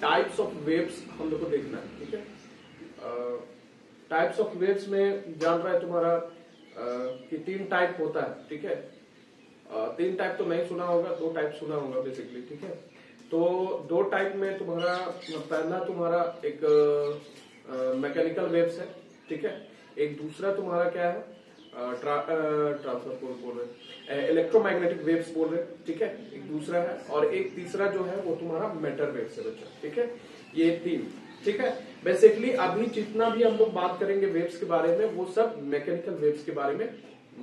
Types of waves हम लोग को देखना है, ठीक है। टाइप्स ऑफ वेव्स में जान रहा है तुम्हारा कि 3 टाइप होता है, ठीक है। 3 टाइप तो नहीं सुना होगा, 2 टाइप सुना होगा बेसिकली, ठीक है। तो 2 टाइप में तुम्हारा पहला तुम्हारा एक मैकेनिकल वेव्स है, ठीक है। एक दूसरा तुम्हारा क्या है, ट्रांसफर बोल रहे, इलेक्ट्रोमैग्नेटिक वेव्स बोल रहे, ठीक है। एक दूसरा है, और एक तीसरा जो है वो तुम्हारा मैटर वेव्स है बच्चा, ठीक है। ये 3, ठीक है। बेसिकली अभी जितना भी हम लोग बात करेंगे वेव्स के बारे में, वो सब मैकेनिकल वेव्स के बारे में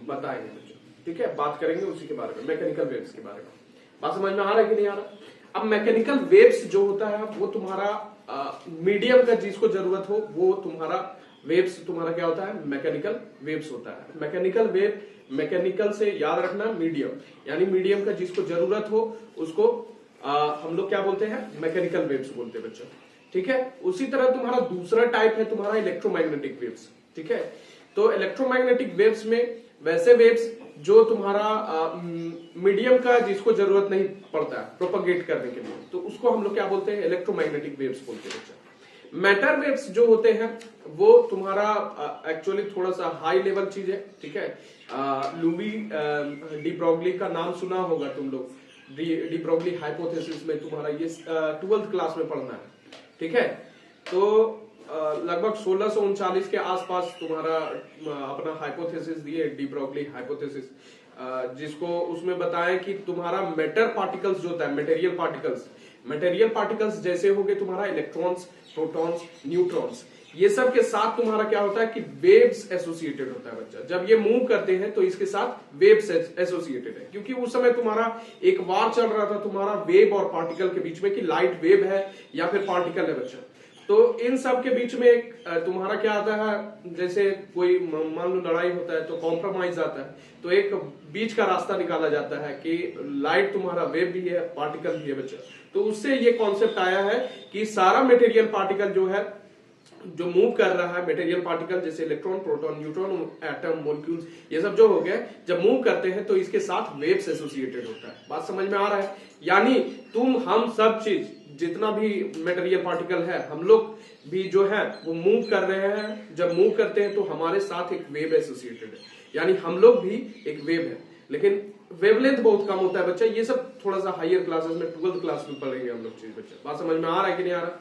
बताएंगे बच्चों, ठीक है। बात करेंगे उसी के बारे में, मैकेनिकल वेव्स के बारे में। बात समझ में आ रहा है कि नहीं आ रहा। अब मैकेनिकल वेव्स जो होता है वो तुम्हारा मीडियम का जिसको जरूरत हो वो तुम्हारा वेव्स तुम्हारा क्या होता है, मैकेनिकल वेव्स होता है। मैकेनिकल वेव, मैकेनिकल से याद रखना मीडियम, यानी मीडियम का जिसको जरूरत हो उसको हम लोग क्या बोलते हैं, मैकेनिकल वेव्स बोलते हैं बच्चों, ठीक है। उसी तरह तुम्हारा दूसरा टाइप है तुम्हारा इलेक्ट्रोमैग्नेटिक वेव्स, ठीक है। तो इलेक्ट्रोमैग्नेटिक वेव्स में वैसे वेव्स जो तुम्हारा मीडियम का जिसको जरूरत नहीं पड़ता है प्रोपगेट करने के लिए, तो उसको हम लोग क्या बोलते हैं, इलेक्ट्रोमैग्नेटिक वेव्स बोलते हैं बच्चा। मैटर वेव्स जो होते हैं वो तुम्हारा एक्चुअली थोड़ा सा हाई लेवल चीज है, ठीक है। लुई डी ब्रॉगली का नाम सुना होगा तुम लोग। डी ब्रॉगली हाइपोथेसिस में तुम्हारा ये 12th क्लास में पढ़ना है, ठीक है। तो लगभग 1639 के आसपास तुम्हारा अपना हाइपोथेसिस दिए, डी ब्रॉगली हाइपोथेसिस, जिसको उसमें बताएं कि तुम्हारा मैटर पार्टिकल्स जो होता है, मटेरियल पार्टिकल्स जैसे हो गए तुम्हारा इलेक्ट्रॉन्स, प्रोटॉन्स, न्यूट्रॉन्स, ये सब के साथ तुम्हारा क्या होता है कि वेव्स एसोसिएटेड होता है बच्चा। जब ये मूव करते हैं तो इसके साथ वेव्स एसोसिएटेड है, क्योंकि उस समय तुम्हारा एक वार चल रहा था तुम्हारा वेव और पार्टिकल के बीच में, कि लाइट वेव है या फिर पार्टिकल है बच्चा। तो इन सब के बीच में एक तुम्हारा क्या आता है, जैसे कोई मान लो लड़ाई होता है तो कॉम्प्रोमाइज आता है, तो एक बीच का रास्ता निकाला जाता है कि लाइट तुम्हारा वेव भी है, पार्टिकल भी है बच्चा। तो उससे ये कॉन्सेप्ट आया है कि सारा मटेरियल पार्टिकल जो है, जो मूव कर रहा है, मटेरियल पार्टिकल जैसे electron, proton, neutron, atom, molecules, ये सब जो हो गए, जब मूव करते हैं तो इसके साथ वेव्स एसोसिएटेड होता है। बात समझ में आ रहा है। यानी हम सब चीज जितना भी मटेरियल पार्टिकल है, हम लोग भी जो है वो मूव कर रहे हैं। जब मूव करते हैं तो हमारे साथ एक वेव एसोसिएटेड है, यानी हम लोग भी एक वेव है, लेकिन वेवलेंथ बहुत कम होता है बच्चा। ये सब थोड़ा सा हायर क्लासेस में 12th क्लास में पढ़ेंगे हम लोग चीज बच्चा। बात समझ में आ रहा है कि नहीं आ रहा,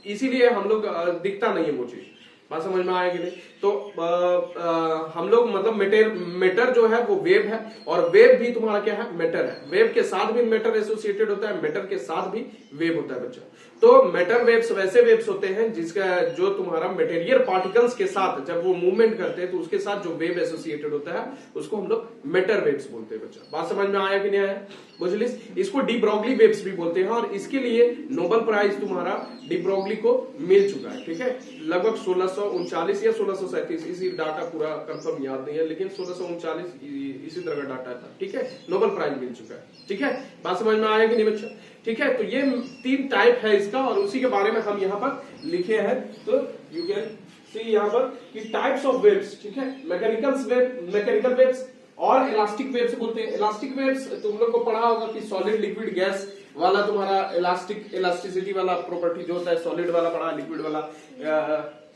इसीलिए हम लोग दिखता नहीं है वो चीज। बात समझ में आएगी नहीं। तो हम लोग मतलब मेटर जो है वो वेव है, और वेव भी तुम्हारा क्या है, मेटर है। वेव के साथ भी मेटर एसोसिएटेड होता है, मेटर के साथ भी वेव होता है बच्चा। तो मेटर वेव्स वैसे वेव्स होते हैं जिसका जो तुम्हारा मटेरियल पार्टिकल्स के साथ जब वो मूवमेंट करते हैं तो उसके साथ जो वेव एसोसिएटेड होता है उसको हम लोग मेटर वेव्स बोलते हैं बच्चा। बात समझ में आया कि नहीं आया, बुझलिस। इसको डी ब्रॉगली वेव्स भी बोलते हैं, और इसके लिए नोबेल प्राइज तुम्हारा डी ब्रॉगली को मिल चुका है, ठीक है। लगभग 1639 या 1637, इसी डाटा पूरा कंफर्म याद नहीं है, लेकिन 1639 इसी तरह का डाटा था, ठीक है। नोबेल प्राइज मिल चुका है, ठीक है। बात समझ में आया कि नहीं बच्चा, ठीक है। तो ये 3 टाइप है इसका, और उसी के बारे में हम यहाँ पर लिखे हैं। तो यू कैन सी यहाँ पर कि टाइप्स ऑफ वेव्स, ठीक है। मैकेनिकल वेव्स और इलास्टिक वेव्स बोलते हैं। इलास्टिक वेव्स तुम लोग को पढ़ा होगा कि सॉलिड, लिक्विड, गैस वाला तुम्हारा इलास्टिसिटी वाला प्रॉपर्टी जो होता है, सॉलिड वाला पढ़ा, लिक्विड वाला।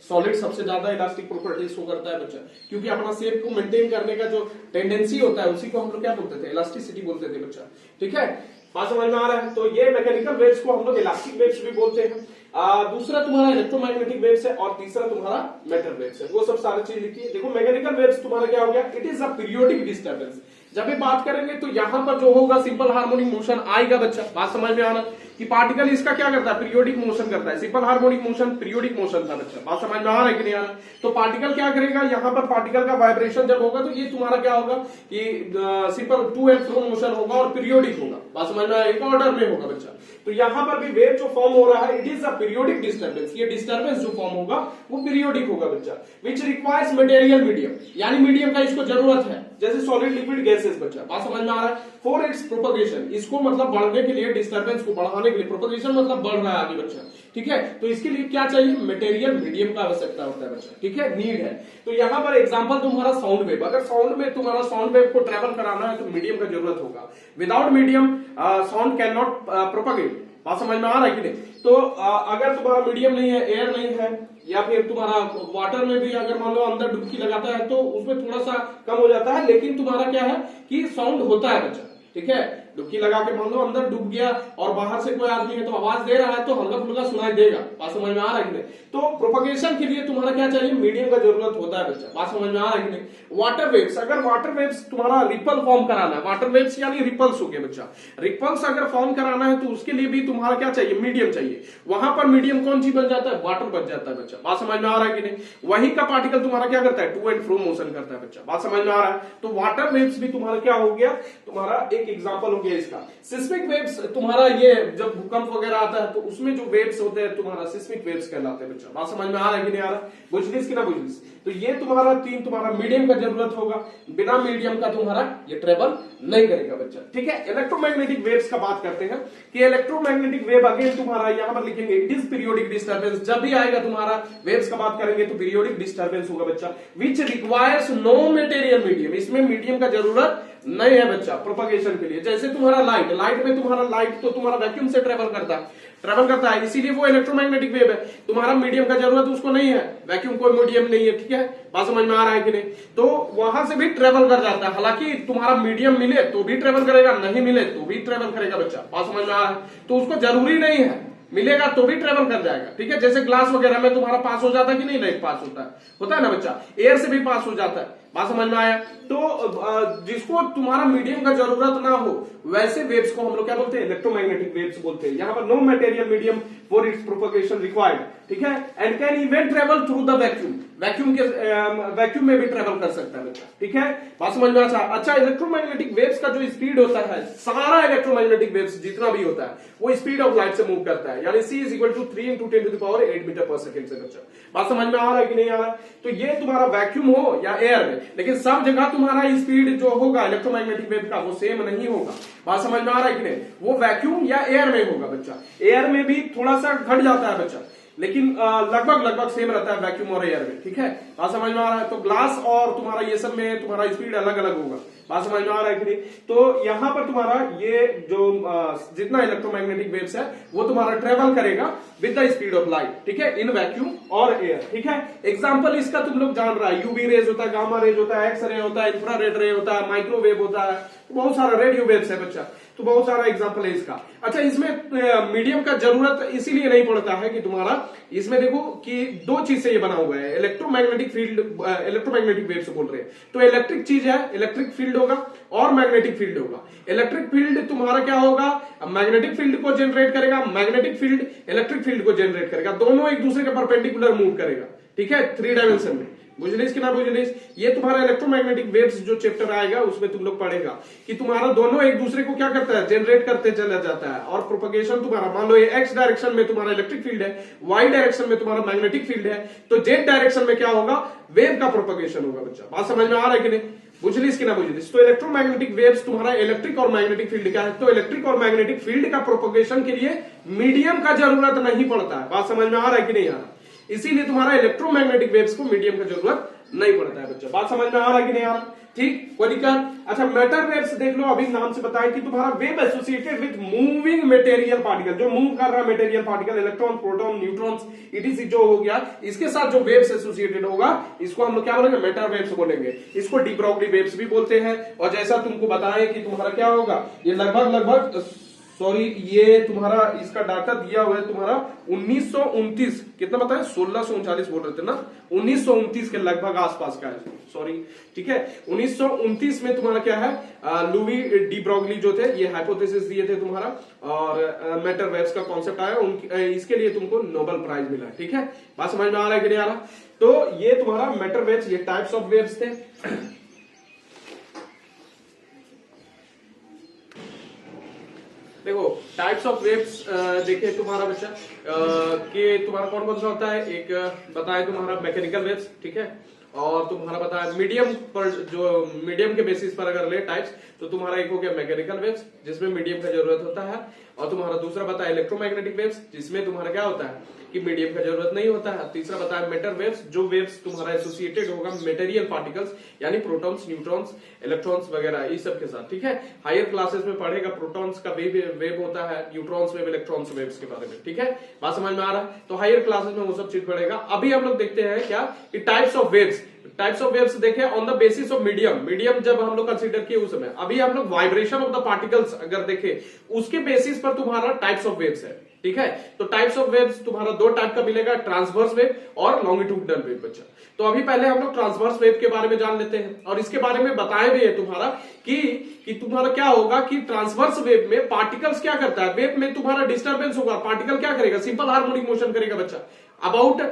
सॉलिड सबसे ज्यादा इलास्टिक प्रॉपर्टी शो करता है बच्चा, क्योंकि अपना शेप को मेंटेन करने का जो टेंडेंसी होता है उसी को हम लोग क्या बोलते थे, इलास्टिसिटी बोलते थे बच्चा, ठीक है। बात समझ में आ रहा है। तो ये मैकेनिकल वेव्स को हम लोग इलास्टिक वेव्स भी बोलते हैं। दूसरा तुम्हारा इलेक्ट्रोमैग्नेटिक वेव्स है, और तीसरा तुम्हारा मैटर वेव्स है। वो सब सारी चीज लिखी है। देखो मैकेनिकल वेव्स तुम्हारा क्या हो गया, it is a periodic disturbance. जब भी बात करेंगे तो यहां पर जो होगा सिंपल हार्मोनिक मोशन आएगा बच्चा। बात समझ में आना कि पार्टिकल इसका क्या करता है, पीरियोडिक मोशन करता है। Simple harmonic motion periodic motion था बच्चा। बात समझ में आ रहा है कि नहीं आ रहा। तो पार्टिकल क्या करेगा, यहाँ पर पार्टिकल का वाइब्रेशन जब होगा तो ये तुम्हारा क्या होगा कि simple to and fro motion होगा और पीरियोडिक होगा। बात समझ में, एक ऑर्डर में होगा बच्चा। तो यहाँ पर भी वेव जो फॉर्म हो रहा है, it is a periodic disturbance. ये डिस्टर्बेंस जो फॉर्म होगा वो पीरियोडिक होगा बच्चा, विच रिक्वायर्स मटेरियल मीडियम, यानी मीडियम का इसको जरूरत है, जैसे सॉलिड, लिक्विड, गैसेस बच्चा। बात समझ में आ रहा है। फॉर इट्स प्रोपगेशन, इसको मतलब बढ़ने के लिए, डिस्टर्बेंस को बढ़ाने के लिए, प्रोपगेशन मतलब बढ़ रहा है आगे बच्चा, ठीक है। तो इसके लिए क्या चाहिए, मटेरियल मीडियम का आवश्यकता होता है बच्चा, ठीक है, नीड है। तो यहाँ पर एग्जांपल तुम्हारा साउंड वेव, अगर साउंड में तुम्हारा साउंड वेव को ट्रेवल कराना है तो मीडियम का जरूरत होगा। Without medium sound can not propagate. बात समझ में आ रहा है कि नहीं। तो अगर तुम्हारा मीडियम नहीं है, एयर नहीं है, या फिर तुम्हारा वाटर में भी अगर मान लो अंदर डुबकी लगाता है तो उसमें थोड़ा सा कम हो जाता है, लेकिन तुम्हारा क्या है कि साउंड होता है बच्चा, ठीक है। डुबकी लगा के मान लो अंदर डूब गया और बाहर से कोई आदमी है तो आवाज दे रहा है तो हल्का फुल्का सुनाई देगा। बात समझ में आ रहा है कि नहीं? तो प्रोपगेशन के लिए तुम्हारा क्या चाहिए, मीडियम का जरूरत होता है बच्चा। बात समझ में आ रहा है कि नहीं? वाटर वेव्स, अगर वाटर वेव्स तुम्हारा रिपल फॉर्म कराना है, वाटर वेव्स यानी रिपल्स हो गए बच्चा, रिपल्स अगर फॉर्म कराना है तो उसके लिए भी तुम्हारा क्या चाहिए, मीडियम चाहिए। वहां पर मीडियम कौन सी बन जाता है, वाटर बन जाता है बच्चा। बात समझ में आ रहा है कि नहीं? वही का पार्टिकल तुम्हारा क्या करता है, टू एंड फ्रो मोशन करता है बच्चा। बात समझ में आ रहा है? तो वाटर वेव्स भी तुम्हारा क्या हो गया, तुम्हारा एक एग्जांपल हो गया इसका। सिस्मिक वेव्स तुम्हारा ये जब भूकंप वगैरह आता है तो उसमें जो वेव्स होते हैं तुम्हारा सिस्मिक वेव्स कहलाते हैं बच्चा। बात समझ में आ रहा है कि नहीं आ रहा, बुझलिस कि ना बुझलिस? तो ये तुम्हारा तीन तुम्हारा मीडियम का जरूरत होगा, बिना मीडियम का तुम्हारा ये ट्रेवल नहीं करेगा बच्चा, ठीक है। इलेक्ट्रोमैग्नेटिक वेव्स का बात करते हैं कि इलेक्ट्रोमैग्नेटिक वेव अगेन तुम्हारा यहां पर लिखेंगे इट इज पीरियोडिक डिस्टर्बेंस। जब भी आएगा तुम्हारा वेव्स का बात करेंगे तो पीरियोडिक डिस्टर्बेंस होगा बच्चा, which requires no material medium. इसमें मीडियम का जरूरत नहीं है बच्चा प्रोपगेशन के लिए। जैसे तुम्हारा लाइट, लाइट में तुम्हारा लाइट तो तुम्हारा वैक्यूम से ट्रेवल करता है, इसीलिए वो इलेक्ट्रोमैग्नेटिक वेव है। तुम्हारा मीडियम का जरूरत उसको नहीं है, वैक्यूम कोई मीडियम नहीं है, ठीक है। बात समझ में आ रहा है कि नहीं? तो वहां से भी ट्रेवल कर जाता है, हालांकि तुम्हारा मीडियम मिले तो भी ट्रेवल करेगा, नहीं मिले तो भी ट्रेवल करेगा बच्चा। बात समझ में आ रहा है? तो उसको जरूरी नहीं है, मिलेगा तो भी ट्रेवल कर जाएगा, ठीक है। जैसे ग्लास वगैरह में तुम्हारा पास हो जाता है कि नहीं, लाइट पास होता है ना बच्चा, एयर से भी पास हो जाता है। बात समझ में आया? तो जिसको तुम्हारा मीडियम का जरूरत ना हो वैसे वेव्स को हम लोग क्या बोलते हैं, इलेक्ट्रोमैग्नेटिक वेव्स बोलते हैं। यहां पर no material medium for its propagation required, ठीक है। And can even travel through the vacuum, vacuum में भी ट्रेवल कर सकता है बच्चा, ठीक है। बात समझ में अच्छा, इलेक्ट्रोमैग्नेटिक वेव्स का जो स्पीड होता है, सारा इलेक्ट्रोमैग्नेटिक वेव्स जितना भी होता है वो स्पीड ऑफ लाइट से मूव करता है, यानी c is equal to 3 × 10⁸ metre पर सेकंड से बच्चा। बात समझ में आ रहा है कि नहीं आ रहा? तो ये तुम्हारा वैक्यूम हो या एयर में, लेकिन सब जगह तुम्हारा स्पीड जो होगा इलेक्ट्रोमैग्नेटिक वेव का वो सेम नहीं होगा। बात समझ में आ रहा है कि नहीं? वो वैक्यूम या एयर में होगा बच्चा। एयर में भी थोड़ा सा घट जाता है बच्चा, लेकिन लगभग सेम रहता है वैक्यूम और एयर में, ठीक है। बात समझ में आ रहा है? तो ग्लास और तुम्हारा ये सब में तुम्हारा स्पीड अलग अलग होगा। बात समझ में आ रहा है कि नहीं? तो यहां पर तुम्हारा ये जो जितना इलेक्ट्रोमैग्नेटिक वेव्स है वो तुम्हारा ट्रेवल करेगा with the speed of light, ठीक है, इन वैक्यूम और एयर, ठीक है। एग्जांपल इसका तुम लोग जान रहा है, यूवी रेज होता है, गामा रेज होता है, एक्स रे होता है, इंफ्रारेड रे होता है, माइक्रोवेव होता है, तो बहुत सारा रेडियो वेव्स है बच्चा, तो बहुत सारा एग्जांपल है इसका। अच्छा, इसमें मीडियम का जरूरत इसीलिए नहीं पड़ता है कि तुम्हारा इसमें देखो कि दो चीज से ये बना हुआ है, इलेक्ट्रोमैग्नेटिक फील्ड, इलेक्ट्रोमैग्नेटिक वेव्स बोल रहे हैं, तो इलेक्ट्रिक चीज है, इलेक्ट्रिक फील्ड होगा और मैग्नेटिक फील्ड होगा। इलेक्ट्रिक फील्ड तुम्हारा क्या होगा, मैग्नेटिक फील्ड को जनरेट करेगा, मैग्नेटिक फील्ड इलेक्ट्रिक फील्ड को जनरेट करेगा, दोनों एक दूसरे के परपेंडिकुलर मूव करेगा, ठीक है, 3 डायमेंशन में। बुझलिस कि ना बुझलिस? ये तुम्हारा इलेक्ट्रोमैग्नेटिक वेव्स जो चैप्टर आएगा उसमें तुम लोग पढ़ेगा कि तुम्हारा दोनों एक दूसरे को क्या करता है, जनरेट करते चला जाता है। और प्रोपगेशन तुम्हारा मान लो ये एक्स डायरेक्शन में तुम्हारा इलेक्ट्रिक फील्ड है, वाई डायरेक्शन में तुम्हारा मैग्नेटिक फील्ड है, तो जेड डायरेक्शन में क्या होगा, वेव का प्रोपगेशन होगा बच्चा। बात समझ में आ रहा है कि नहीं? बुझलिस कि ना बुझलिस? तो इलेक्ट्रोमैग्नेटिक वेव्स तुम्हारा इलेक्ट्रिक और मैग्नेटिक फील्ड का है, तो इलेक्ट्रिक और मैग्नेटिक फील्ड का प्रोपगेशन के लिए मीडियम का जरूरत नहीं पड़ता है। बात समझ में आ रहा है कि नहीं आ रहा? इसीलिए तुम्हारा इलेक्ट्रोमैग्नेटिक वेव्स को मीडियम का जरूरत नहीं पड़ता है बच्चा। बात समझ में आ रहा है कि नहीं आ रहा? ठीक, कोई दिक्कत? अच्छा, मैटर वेव्स देख लो, अभी नाम से बताएं कि तुम्हारा wave associated with moving material particle, जो मूव कर रहा है material particle, electron, proton, neutrons, etc. जो हो गया, इसके साथ जो वेव्स एसोसिएटेड होगा इसको हम लोग क्या बोलेंगे, मैटर वेव्स बोलेंगे। इसको डी ब्रॉगली वेव्स भी बोलते हैं। और जैसा तुमको बताएं कि तुम्हारा क्या होगा, ये लगभग ये तुम्हारा इसका डाटा दिया हुआ है तुम्हारा 1929, कितना बताया, 1639 बोल रहे थे ना, 1929 के लगभग आसपास का है, सॉरी, ठीक है। 1929 में तुम्हारा क्या है, लुई डी ब्रॉगली जो थे ये हाइपोथेसिस दिए थे तुम्हारा, और मैटर वेव्स का कॉन्सेप्ट आया, इसके लिए तुमको नोबेल प्राइज मिला, ठीक है। बात समझ में आ रहा है कि नहीं आ रहा? तो ये तुम्हारा मैटर वेव्स, ये टाइप्स ऑफ वेव्स थे। देखो टाइप्स ऑफ वेव्स देखिए तुम्हारा बच्चा कि तुम्हारा कौन कौन सा होता है, एक बताए तुम्हारा मैकेनिकल वेव्स, ठीक है, और तुम्हारा बताया मीडियम पर, जो मीडियम के बेसिस पर अगर ले टाइप्स, तो तुम्हारा एक हो गया मैकेनिकल वेव्स जिसमें मीडियम का जरूरत होता है, और तुम्हारा दूसरा बताया इलेक्ट्रोमैग्नेटिक वेव्स जिसमें तुम्हारा क्या होता है कि मीडियम का जरूरत नहीं होता है। तीसरा बताया मेटर वेव्स, जो वेव्स तुम्हारा एसोसिएटेड होगा मेटेरियल पार्टिकल्स यानी प्रोटॉन्स, न्यूट्रॉन्स, इलेक्ट्रॉन्स वगैरह इस सब के साथ, ठीक है। हायर क्लासेस में पढ़ेगा प्रोटॉन्स का वेव होता है, न्यूट्रॉन्स वेव, इलेक्ट्रॉन्स वेव्स के बारे में, ठीक है। बात समझ में आ रहा है? तो हायर क्लासेस में वो सब चीज पढ़ेगा। अभी हम लोग देखते हैं क्या कि types of waves, types of waves देखे on the basis of medium, medium जब हम लोग कंसीडर किए उस समय। अभी हम लोग वाइब्रेशन ऑफ द पार्टिकल्स अगर देखे उसके बेसिस पर तुम्हारा टाइप्स ऑफ वेव्स है, ठीक है। तो टाइप्स ऑफ वेव्स तुम्हारा दो टाइप का मिलेगा, ट्रांसवर्स वेव और लॉन्गिट्यूडनल वेव बच्चा। तो अभी पहले हम लोग ट्रांसवर्स वेव के बारे में जान लेते हैं, और इसके बारे में बताए भी है तुम्हारा कि तुम्हारा क्या होगा कि ट्रांसवर्स वेव में पार्टिकल्स क्या करता है, वेव में तुम्हारा डिस्टर्बेंस होगा, पार्टिकल क्या करेगा, सिंपल हार्मोनिक मोशन करेगा बच्चा अबाउट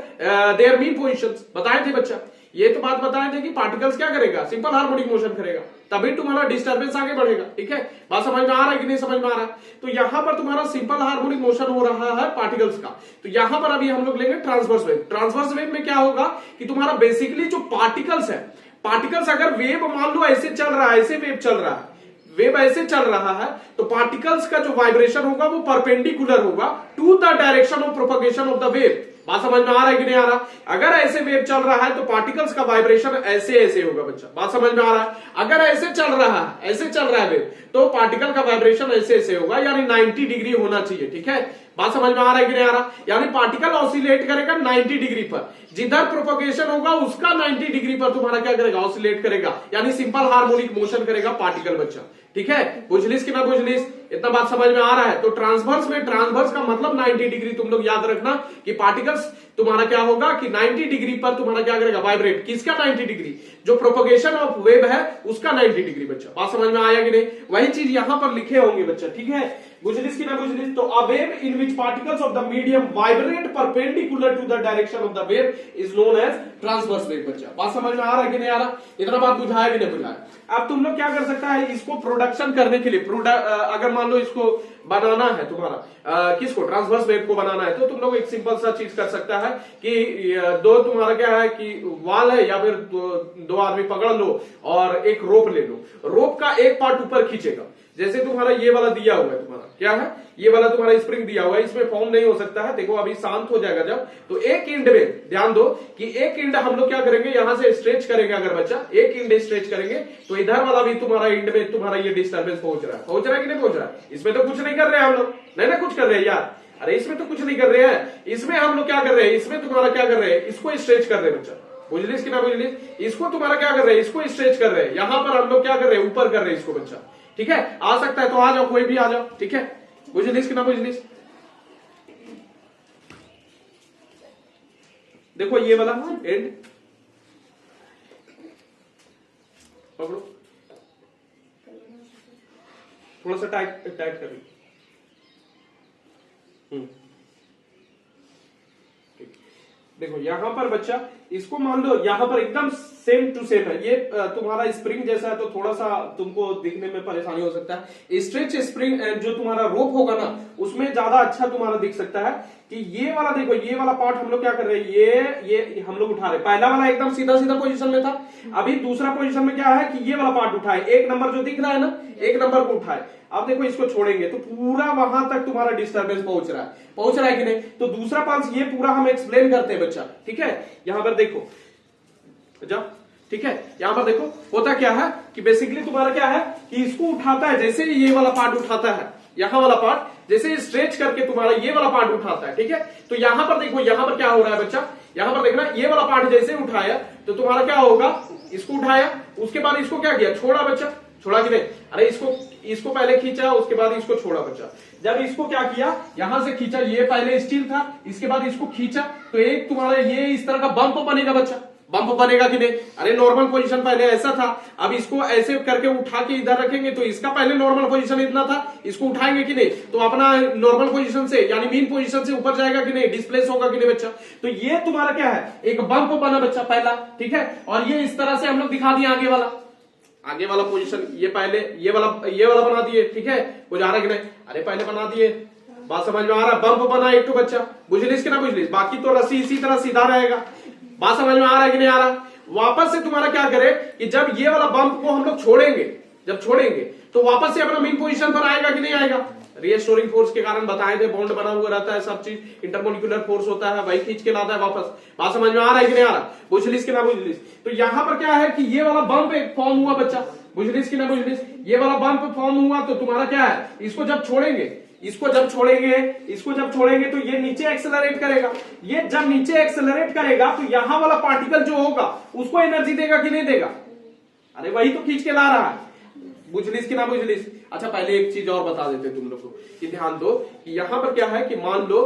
देयर मीन पोजिशंस, बताए थे बच्चा। ये तो बात बताए थे कि पार्टिकल्स क्या करेगा, सिंपल हार्मोनिक मोशन करेगा, तभी तुम्हारा डिस्टर्बेंस आगे बढ़ेगा, ठीक है। बात समझ में आ रहा है कि नहीं समझ में आ रहा है? तो यहां पर तुम्हारा सिंपल हार्मोनिक मोशन हो रहा है पार्टिकल्स का। तो यहां पर अभी हम लोग लेंगे ट्रांसवर्स वेव। ट्रांसवर्स वेव में क्या होगा कि तुम्हारा बेसिकली जो पार्टिकल्स है, पार्टिकल्स अगर वेव मान लो ऐसे चल रहा है, ऐसे वेव चल रहा है, वेव ऐसे चल रहा है, तो पार्टिकल्स का जो वाइब्रेशन होगा वो परपेंडिकुलर होगा to the direction of propagation of the wave. बात समझ में आ रहा है कि नहीं आ रहा? अगर ऐसे वेव चल रहा है तो पार्टिकल्स का वाइब्रेशन ऐसे ऐसे होगा बच्चा। बात समझ में आ रहा है? अगर ऐसे चल रहा है, ऐसे चल रहा है वेव, तो पार्टिकल का वाइब्रेशन ऐसे ऐसे होगा, यानी 90 डिग्री होना चाहिए, ठीक है। बात समझ में आ रहा है कि नहीं आ रहा? यानी पार्टिकल ऑसिलेट करेगा 90 डिग्री पर, जिधर प्रोपगेशन होगा उसका 90 डिग्री पर तुम्हारा क्या करेगा, ऑसिलेट करेगा, यानी सिंपल हार्मोनिक मोशन करेगा पार्टिकल बच्चा, ठीक है। बुझलिस कि ना बुझलिस? इतना बात समझ में आ रहा है? तो ट्रांसवर्स में, ट्रांसवर्स का मतलब 90 डिग्री, तुम लोग याद रखना कि पार्टिकल्स तुम्हारा क्या होगा कि 90 डिग्री पर तुम्हारा क्या करेगा, वाइब्रेट। किसका 90 डिग्री? जो प्रोपगेशन ऑफ वेव है उसका 90 डिग्री बच्चा। बात समझ में आया कि नहीं? वही चीज यहां पर लिखे होंगे बच्चा, ठीक है। बुझलिस कि ना बुझलिस? तो a wave in which particles of the medium vibrate perpendicular to the direction of the wave is known as transverse wave बच्चा। बात समझ में आ रहा है कि नहीं आ रहा? इतना बात बुझाया कि नहीं बुझाया? अब तुम लोग क्या कर सकता है, इसको प्रोडक्शन करने के लिए अगर मान लो इसको बनाना है तुम्हारा, किसको, ट्रांसवर्स वेव को बनाना है, तो तुम लोग एक सिंपल सा चीज कर सकता है कि दो तुम्हारा क्या है कि वाल है, या फिर दो आदमी पकड़ लो और एक रोप ले लो, रोप का एक पार्ट ऊपर खींचेगा, जैसे तुम्हारा ये वाला दिया हुआ है, तुम्हारा क्या है, ये वाला तुम्हारा स्प्रिंग दिया हुआ है, इसमें फॉर्म नहीं हो सकता है। देखो अभी शांत हो जाएगा जब, तो एक इंड में ध्यान दो कि एक इंड हम लोग क्या करेंगे, यहां से स्ट्रेच करेंगे, अगर बच्चा एक इंड स्ट्रेच करेंगे तो इधर वाला भी तुम्हारा इंड में तुम्हारा ये डिस्टर्बेंस पहुंच रहा है कि नहीं पहुंच रहा है? इसमें तो कुछ नहीं कर रहे हैं हम लोग, नहीं ना कुछ कर रहे हैं यार, अरे इसमें तो कुछ नहीं कर रहे हैं, इसमें हम लोग क्या कर रहे हैं, इसमें तुम्हारा क्या कर रहे हैं, इसको स्ट्रेच कर रहे हैं बच्चा। बुझलिस कि ना बुझलिस? इसको तुम्हारा क्या कर रहे हैं, इसको स्ट्रेच कर रहे हैं, यहां पर हम लोग क्या कर रहे हैं, ऊपर कर रहे हैं इसको बच्चा, ठीक है। आ सकता है तो आ जाओ, कोई भी आ जाओ, ठीक है। बुझलिस कि ना बुझलिस? देखो ये वाला एंड पकड़ो, थोड़ा सा टाइट टाइट कर लो। देखो यहां पर बच्चा, इसको मान लो यहां पर एकदम सेम टू सेम है, ये तुम्हारा स्प्रिंग जैसा है, तो थोड़ा सा तुमको दिखने में परेशानी हो सकता है। स्ट्रेच स्प्रिंग जो तुम्हारा रोप होगा ना, उसमें ज्यादा अच्छा तुम्हारा दिख सकता है कि ये वाला, देखो ये वाला पार्ट हम लोग क्या कर रहे हैं, ये हम लोग उठा रहे हैं। पहला वाला एकदम सीधा सीधा पोजीशन में था, अभी दूसरा पोजीशन में क्या है कि ये वाला पार्ट उठाए, एक नंबर जो दिख रहा है ना, एक नंबर को उठाए। अब देखो इसको छोड़ेंगे तो पूरा वहां तक तुम्हारा डिस्टर्बेंस पहुंच रहा है कि नहीं? तो दूसरा पार्ट ये पूरा हम एक्सप्लेन करते हैं बच्चा, ठीक है। यहां पर देखो जाओ, ठीक है। यहां पर देखो होता क्या है कि बेसिकली तुम्हारा क्या है कि इसको उठाता है, जैसे ये वाला पार्ट उठाता है, यहां वाला पार्ट जैसे स्ट्रेच करके तुम्हारा ये वाला पार्ट उठाता है, ठीक है। तो यहां पर देखो, यहां पर क्या हो रहा है बच्चा, यहां पर देखना, ये वाला पार्ट जैसे उठाया तो तुम्हारा क्या होगा, इसको उठाया, उसके बाद इसको क्या किया, छोड़ा बच्चा, छोड़ा कि नहीं? अरे इसको पहले खींचा, उसके बाद इसको छोड़ा बच्चा। जब इसको क्या किया, यहां से खींचा, ये पहले स्टील था, इसके बाद इसको खींचा, तो एक तुम्हारा ये इस तरह का बम्प बनेगा बच्चा, बम्प बनेगा कि नहीं? अरे नॉर्मल पोजीशन पहले ऐसा था, अब इसको ऐसे करके उठा के इधर रखेंगे तो इसका पहले नॉर्मल पोजीशन इतना था, इसको उठाएंगे कि नहीं तो अपना नॉर्मल पोजीशन से यानी मीन पोजीशन से ऊपर जाएगा कि नहीं, डिस्प्लेस होगा कि नहीं बच्चा? तो ये तुम्हारा क्या है, एक बम्प बना बच्चा पहला, ठीक है। और ये इस तरह से हम लोग दिखा दिए आगे वाला पोजीशन, ये पहले ये वाला बना दिए, ठीक है। कुछ आ रहा है कि नहीं? अरे पहले बना दिए, बात समझ में आ रहा है? बम्प बना एक तो बच्चा, बुझलिस कि ना बुझलिस? बाकी तो रस्सी इसी तरह सीधा रहेगा, बात समझ में आ रहा है कि नहीं आ रहा? वापस से तुम्हारा क्या करे कि जब ये वाला बम्प को हम लोग छोड़ेंगे, जब छोड़ेंगे तो वापस से अपना मेन पोजीशन पर आएगा कि नहीं आएगा। रीस्टोरिंग फोर्स के कारण बताए थे, बॉन्ड बना हुआ रहता है, सब चीज इंटरमोलिकुलर फोर्स होता है, वही खींच के लाता है वापस। बात समझ में आ रहा है कि नहीं आ रहा, बुझलिस कि ना बुझलिस। तो यहां पर क्या है कि ये वाला बम्प एक फॉर्म हुआ बच्चा, बुझलिस कि ना बुझलिस। ये वाला बम्प फॉर्म हुआ तो तुम्हारा क्या है, इसको जब छोड़ेंगे, इसको जब छोड़ेंगे तो ये नीचे एक्सेलरेट करेगा। ये जब नीचे एक्सेलरेट करेगा तो यहां वाला पार्टिकल जो होगा उसको एनर्जी देगा कि नहीं देगा। अरे वही तो खींच के ला रहा है, बुझलिस कि ना बुझलिस। अच्छा पहले एक चीज और बता देते तुम लोग को कि ध्यान दो कि यहां पर क्या है कि मान लो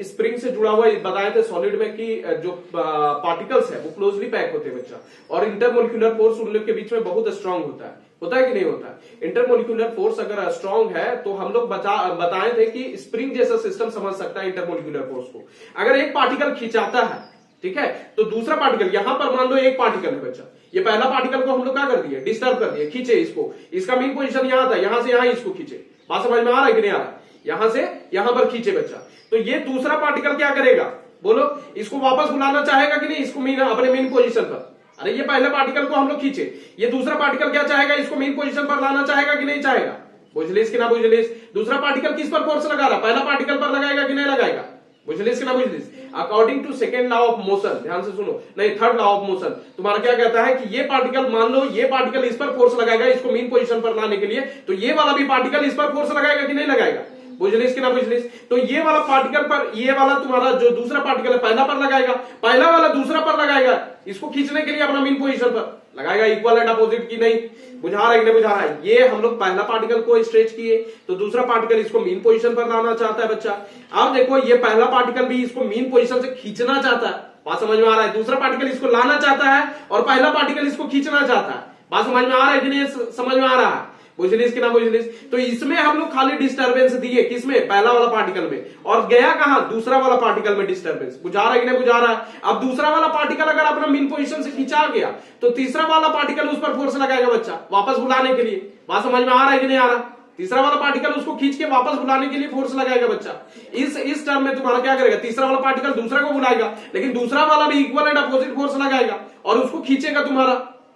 स्प्रिंग से जुड़ा हुआ बताए थे सॉलिड में कि जो पार्टिकल्स है वो क्लोजली पैक होते हैं बच्चा, और इंटरमोलिकुलर फोर्स उन लोग के बीच में बहुत स्ट्रांग होता है कि नहीं होता है। इंटरमोलिकुलर फोर्स अगर स्ट्रांग है तो हम लोग बताए थे कि स्प्रिंग जैसा सिस्टम समझ सकता है इंटरमोलिकुलर फोर्स को। अगर एक पार्टिकल खिंचाता है, ठीक है, तो दूसरा पार्टिकल, यहां पर मान लो एक पार्टिकल है बच्चा, ये पहला पार्टिकल को हम लोग क्या कर दिए, डिस्टर्ब कर दिए, खींचे इसको, इसका मेन पोजीशन यहां था, यहां से यहां इसको खींचे। बात समझ में आ रहा है कि नहीं आ रहा, यहां से यहां पर खींचे बच्चा। तो ये दूसरा पार्टिकल क्या करेगा, बोलो, इसको वापस बुलाना चाहेगा कि नहीं, इसको अपने मेन पोजीशन पर। अरे ये पहले पार्टिकल को हम लोग खींचे, ये दूसरा पार्टिकल क्या चाहेगा, इसको मेन पोजीशन पर लाना चाहेगा कि नहीं चाहेगा, बुझलिस कि ना बुझलिस। दूसरा पार्टिकल किस पर फोर्स लगा रहा, पहला पार्टिकल पर लगाएगा कि नहीं लगाएगा, बुझलिस कि ना बुझलिस। According to second law of motion, ध्यान से सुनो, नहीं थर्ड लॉ ऑफ मोशन, तुम्हारा क्या कहता है कि ये पार्टिकल, मान लो ये पार्टिकल इस पर फोर्स लगाएगा इसको मेन पोजीशन पर लाने के लिए, तो ये वाला भी पार्टिकल इस पर फोर्स लगाएगा कि नहीं लगाएगा, बुझलिस कि ना बुझलिस। तो ये वाला पार्टिकल पर, ये वाला तुम्हारा जो दूसरा पार्टिकल है पहला पर लगाएगा, पहला वाला दूसरा पर लगाएगा, इसको खींचने के लिए अपना मेन पोजीशन पर लगाएगा, इक्वल एंड अपोजिट की नहीं, बुझा रहा है कि नहीं बुझा रहा है। ये हम लोग पहला पार्टिकल को स्ट्रेच किए तो दूसरा पार्टिकल इसको मेन पोजीशन पर लाना चाहता है बच्चा। अब देखो ये पहला पार्टिकल भी इसको मेन पोजीशन से खींचना चाहता है, बात समझ में आ रहा है। दूसरा पार्टिकल इसको लाना चाहता है और पहला पार्टिकल इसको खींचना चाहता है, बात समझ में आ रहा है कि नहीं समझ में आ रहा है, बुझलिस कि ना बुझलिस। तो इसमें हम लोग खाली डिस्टर्बेंस दिए, किसमें, पहला वाला पार्टिकल में, और गया कहां, दूसरा वाला पार्टिकल में डिस्टर्बेंस, बुझा रहा है कि नहीं बुझा रहा है। अब दूसरा वाला पार्टिकल अगर अपना मेन पोजीशन से खींचा गया तो तीसरा वाला पार्टिकल उस पर फोर्स लगाएगा बच्चा वापस बुलाने के लिए, बात समझ में आ रहा है कि नहीं आ रहा। तीसरा वाला पार्टिकल उसको खींच के वापस बुलाने के लिए फोर्स लगाएगा बच्चा। इस टर्म में तुम्हारा क्या करेगा, तीसरा वाला पार्टिकल दूसरा को बुलाएगा, लेकिन दूसरा वाला भी इक्वल एंड अपोजिट फोर्स लगाएगा और उसको खींचेगा तुम्हारा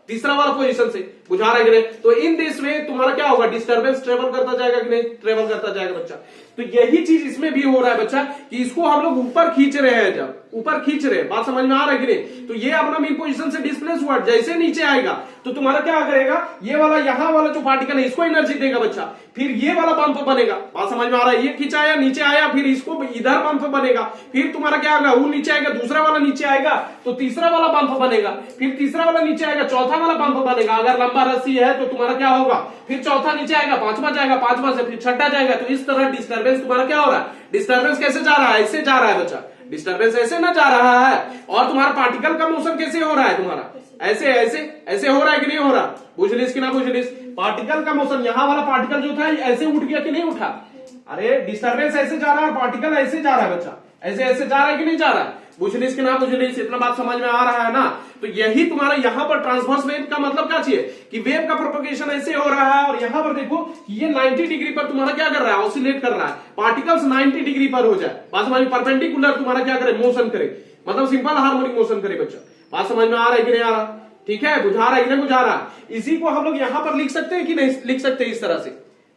तीसरा वाला पोजीशन से, बुझा रहा है कि नहीं। तो इन दिस वे तुम्हारा क्या होगा, डिस्टर्बेंस ट्रेवल करता जाएगा कि नहीं, ट्रेवल करता जाएगा बच्चा। तो यही चीज इसमें भी हो रहा है बच्चा कि इसको हम लोग ऊपर खींच रहे हैं, जब ऊपर खींच रहे हैं, बात समझ में आ रहा है कि नहीं। तो ये अपना मेन पोजीशन से डिस्प्लेस हुआ, जैसे नीचे आएगा तो तुम्हारा क्या करेगा, ये वाला यहां वाला जो पार्टिकल है इसको एनर्जी देगा बच्चा, फिर ये वाला पंप बनेगा, बात समझ में आ रहा है। ये खींचाया, नीचे आया, फिर इसको इधर पंप बनेगा, फिर तुम्हारा क्या होगा, वो नीचे आएगा, दूसरा वाला नीचे आएगा तो तीसरा वाला पंप बनेगा, फिर तीसरा वाला नीचे आएगा, चौथा वाला पंप बनेगा। अगर लंबा रस्सी है तो तुम्हारा क्या होगा, फिर चौथा नीचे आएगा, पांचवा जाएगा, पांचवा से फिर छठा जाएगा। तो इस तरह डिस्टर्बेंस तुम्हारा क्या हो रहा है, डिस्टर्बेंस कैसे जा रहा है, ऐसे जा रहा है बच्चा, डिस्टर्बेंस ऐसे ना जा रहा है। और तुम्हारा पार्टिकल का मोशन कैसे हो रहा है, तुम्हारा ऐसे ऐसे ऐसे हो रहा है कि नहीं हो रहा, बुझलिस कि ना बुझलिस। पार्टिकल का मोशन, यहां वाला पार्टिकल जो था ऐसे उठ गया कि नहीं उठा, अरे डिस्टर्बेंस ऐसे जा रहा है, पार्टिकल ऐसे जा रहा है बच्चा, ऐसे ऐसे जा रहा है कि नहीं जा रहा है, बुझलिस कि ना बुझलिस। इतना बात समझ में आ रहा है ना। तो यही तुम्हारा यहां पर ट्रांसवर्स वेव का मतलब क्या चाहिए कि वेव का प्रोपगेशन ऐसे हो रहा है, और यहां पर देखो ये 90 डिग्री पर तुम्हारा क्या कर रहा है, ऑसिलेट कर रहा है, पार्टिकल्स 90 डिग्री पर हो जाए, बात समझ में, परपेंडिकुलर तुम्हारा क्या करे, मोशन करे, मतलब सिंपल हार्मोनिक मोशन करे बच्चा, बात समझ में आ रहा है कि नहीं आ रहा, ठीक है, बुझा रहा है कि नहीं बुझा रहा। इसी को हम लोग यहां पर लिख सकते हैं कि नहीं लिख सकते, इस तरह से,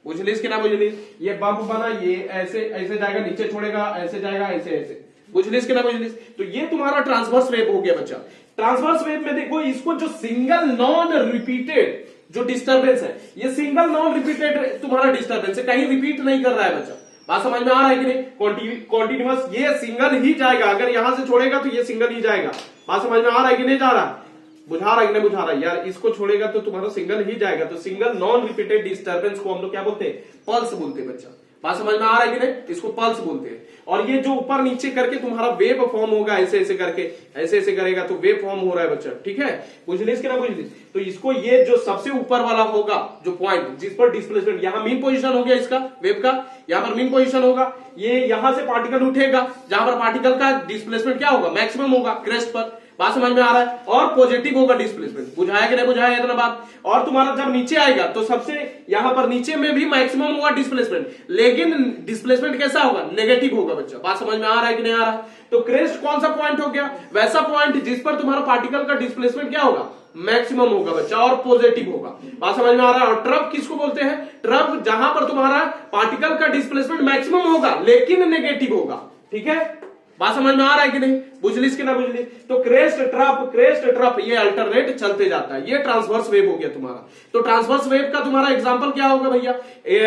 बुझलिस कि ना बुझलिस। ये बम्प बना, ये ऐसे ऐसे जाएगा, नीचे छोड़ेगा, ऐसे जाएगा, ऐसे ऐसे, बुझलिस कि ना बुझलिस। तो ये तुम्हारा ट्रांसवर्स वेव हो गया बच्चा। ट्रांसवर्स वेव में देखो, इसको जो सिंगल नॉन रिपीटेड जो डिस्टर्बेंस है, ये सिंगल नॉन रिपीटेड तुम्हारा डिस्टर्बेंस है, कहीं रिपीट नहीं कर रहा है बच्चा, बात समझ में आ रहा है कि नहीं। कॉन्टिन्यूअस ये सिंगल ही जाएगा, अगर यहां से छोड़ेगा तो ये सिंगल ही जाएगा, बात समझ में आ रहा है कि नहीं जा रहा, बुझा रहा है कि नहीं बुझा रहा है यार। इसको छोड़ेगा तो तुम्हारा सिंगल ही जाएगा। तो सिंगल नॉन रिपीटेड डिस्टर्बेंस को हम लोग क्या बोलते हैं, पल्स बोलते हैं बच्चा, बात समझ में आ रहा है कि नहीं, इसको पल्स बोलते हैं। और ये जो ऊपर नीचे करके तुम्हारा वेव फॉर्म होगा, ऐसे ऐसे करके ऐसे ऐसे करेगा तो वेव फॉर्म हो रहा है बच्चा, ठीक है, बुझलिस कि ना बुझलिस। तो इसको ये जो सबसे ऊपर वाला होगा जो पॉइंट जिस पर डिस्प्लेसमेंट, यहां मेन पोजीशन हो गया इसका वेव का, यहां पर मेन पोजीशन होगा, ये यहां से पार्टिकल उठेगा, जहां पर पार्टिकल का डिस्प्लेसमेंट क्या होगा, मैक्सिमम होगा क्रेस्ट पर, बात समझ में आ रहा है। और पॉजिटिव होगा डिस्प्लेसमेंट, बुझाया कि नहीं बुझाया इतना बात। और तुम्हारा जब नीचे आएगा तो सबसे यहां पर नीचे में भी मैक्सिमम होगा डिस्प्लेसमेंट, लेकिन डिस्प्लेसमेंट कैसा होगा, नेगेटिव होगा बच्चा। बात समझ में आ रहा है कि नहीं आ रहा है। तो क्रेस्ट कौन सा पॉइंट हो गया, वैसा पॉइंट जिस पर तुम्हारा पार्टिकल का डिस्प्लेसमेंट क्या होगा, मैक्सिमम होगा बच्चा, और पॉजिटिव होगा। बात समझ में आ रहा है। और ट्रफ किसको बोलते हैं, ट्रफ जहां पर तुम्हारा पार्टिकल का डिस्प्लेसमेंट मैक्सिमम होगा लेकिन नेगेटिव होगा। ठीक है, बात समझ में आ रहा है कि नहीं, बुझलिस कि ना बुझलिस। तो क्रेस्ट ट्रफ ये अल्टरनेट चलते जाता है, ये ट्रांसवर्स वेव हो गया तुम्हारा। तो ट्रांसवर्स वेव का तुम्हारा एग्जांपल क्या होगा भैया,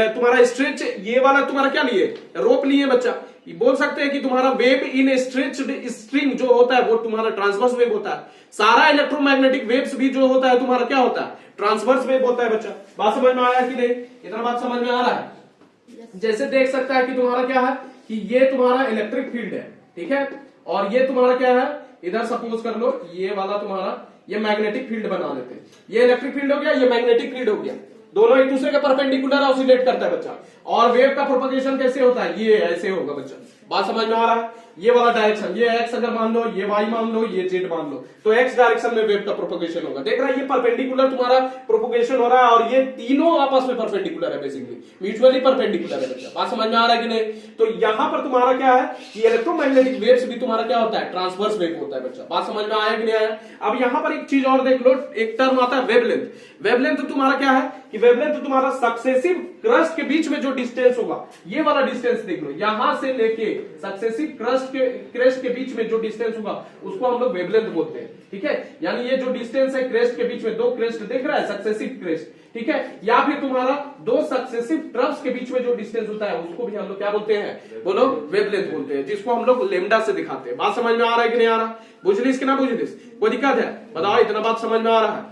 तुम्हारा स्ट्रेच, ये वाला तुम्हारा क्या लिए, रोप लिए बच्चा। बोल सकते हैं कि तुम्हारा वेव इन स्ट्रेच्ड स्ट्रिंग जो होता है वो तुम्हारा ट्रांसवर्स वेव होता है। सारा इलेक्ट्रोमैग्नेटिक वेव्स भी जो होता है तुम्हारा क्या होता है, ट्रांसवर्स वेव होता है बच्चा। बात समझ में आया कि नहीं, इतना बात समझ में आ रहा है। जैसे देख सकता है कि तुम्हारा क्या है कि ये तुम्हारा इलेक्ट्रिक फील्ड है, ठीक है, और ये तुम्हारा क्या है, इधर सपोज कर लो ये वाला तुम्हारा ये मैग्नेटिक फील्ड बना लेते हैं। ये इलेक्ट्रिक फील्ड हो गया, ये मैग्नेटिक फील्ड हो गया, दोनों एक दूसरे के परपेंडिकुलर ऑसिलेट करता है बच्चा। और वेव का प्रोपगेशन कैसे होता है, ये ऐसे होगा बच्चा। बात समझ में आ रहा है। ये वाला डायरेक्शन, ये एक्स अगर मान लो, ये वाई मान लो, ये जेड मान लो, तो एक्स डायरेक्शन में वेव का प्रोपगेशन होगा। देख रहा है ये परपेंडिकुलर तुम्हारा प्रोपगेशन हो रहा है, और ये तीनों आपस में परपेंडिकुलर है, बेसिकली म्यूचुअली परपेंडिकुलर है बच्चा। बात समझ में आ रहा है कि नहीं। तो यहां पर तुम्हारा क्या है कि इलेक्ट्रोमैग्नेटिक वेव्स भी तुम्हारा क्या होता है, ट्रांसवर्स वेव होता है बच्चा। बात समझ में आया कि नहीं आया। अब यहां पर एक चीज और देख लो, एक टर्म आता है वेवलेंथ। वेवलेंथ तुम्हारा क्या है कि वेवलेंथ तुम्हारा सक्सेसिव क्रस्ट के बीच में जो डिस्टेंस होगा, ये वाला डिस्टेंस देख लो, यहां से लेके सक्सेसिव क्रेस्ट के बीच में जो डिस्टेंस होगा उसको हम लोग वेवलेंथ बोलते हैं। ठीक है, यानी ये जो डिस्टेंस है क्रेस्ट के बीच में, दो क्रेस्ट देख रहा है, सक्सेसिव क्रेस्ट, ठीक है, या फिर तुम्हारा दो सक्सेसिव ट्रफ्स के बीच में जो डिस्टेंस होता है उसको भी हम लोग क्या बोलते हैं, बोलो, वेवलेंथ बोलते हैं, जिसको हम लोग लेमडा से दिखाते हैं। बात समझ में आ रहा है कि नहीं आ रहा, बुझलिस कि ना बुझलिस, कोई दिक्कत है बताओ, इतना बात समझ में आ रहा है।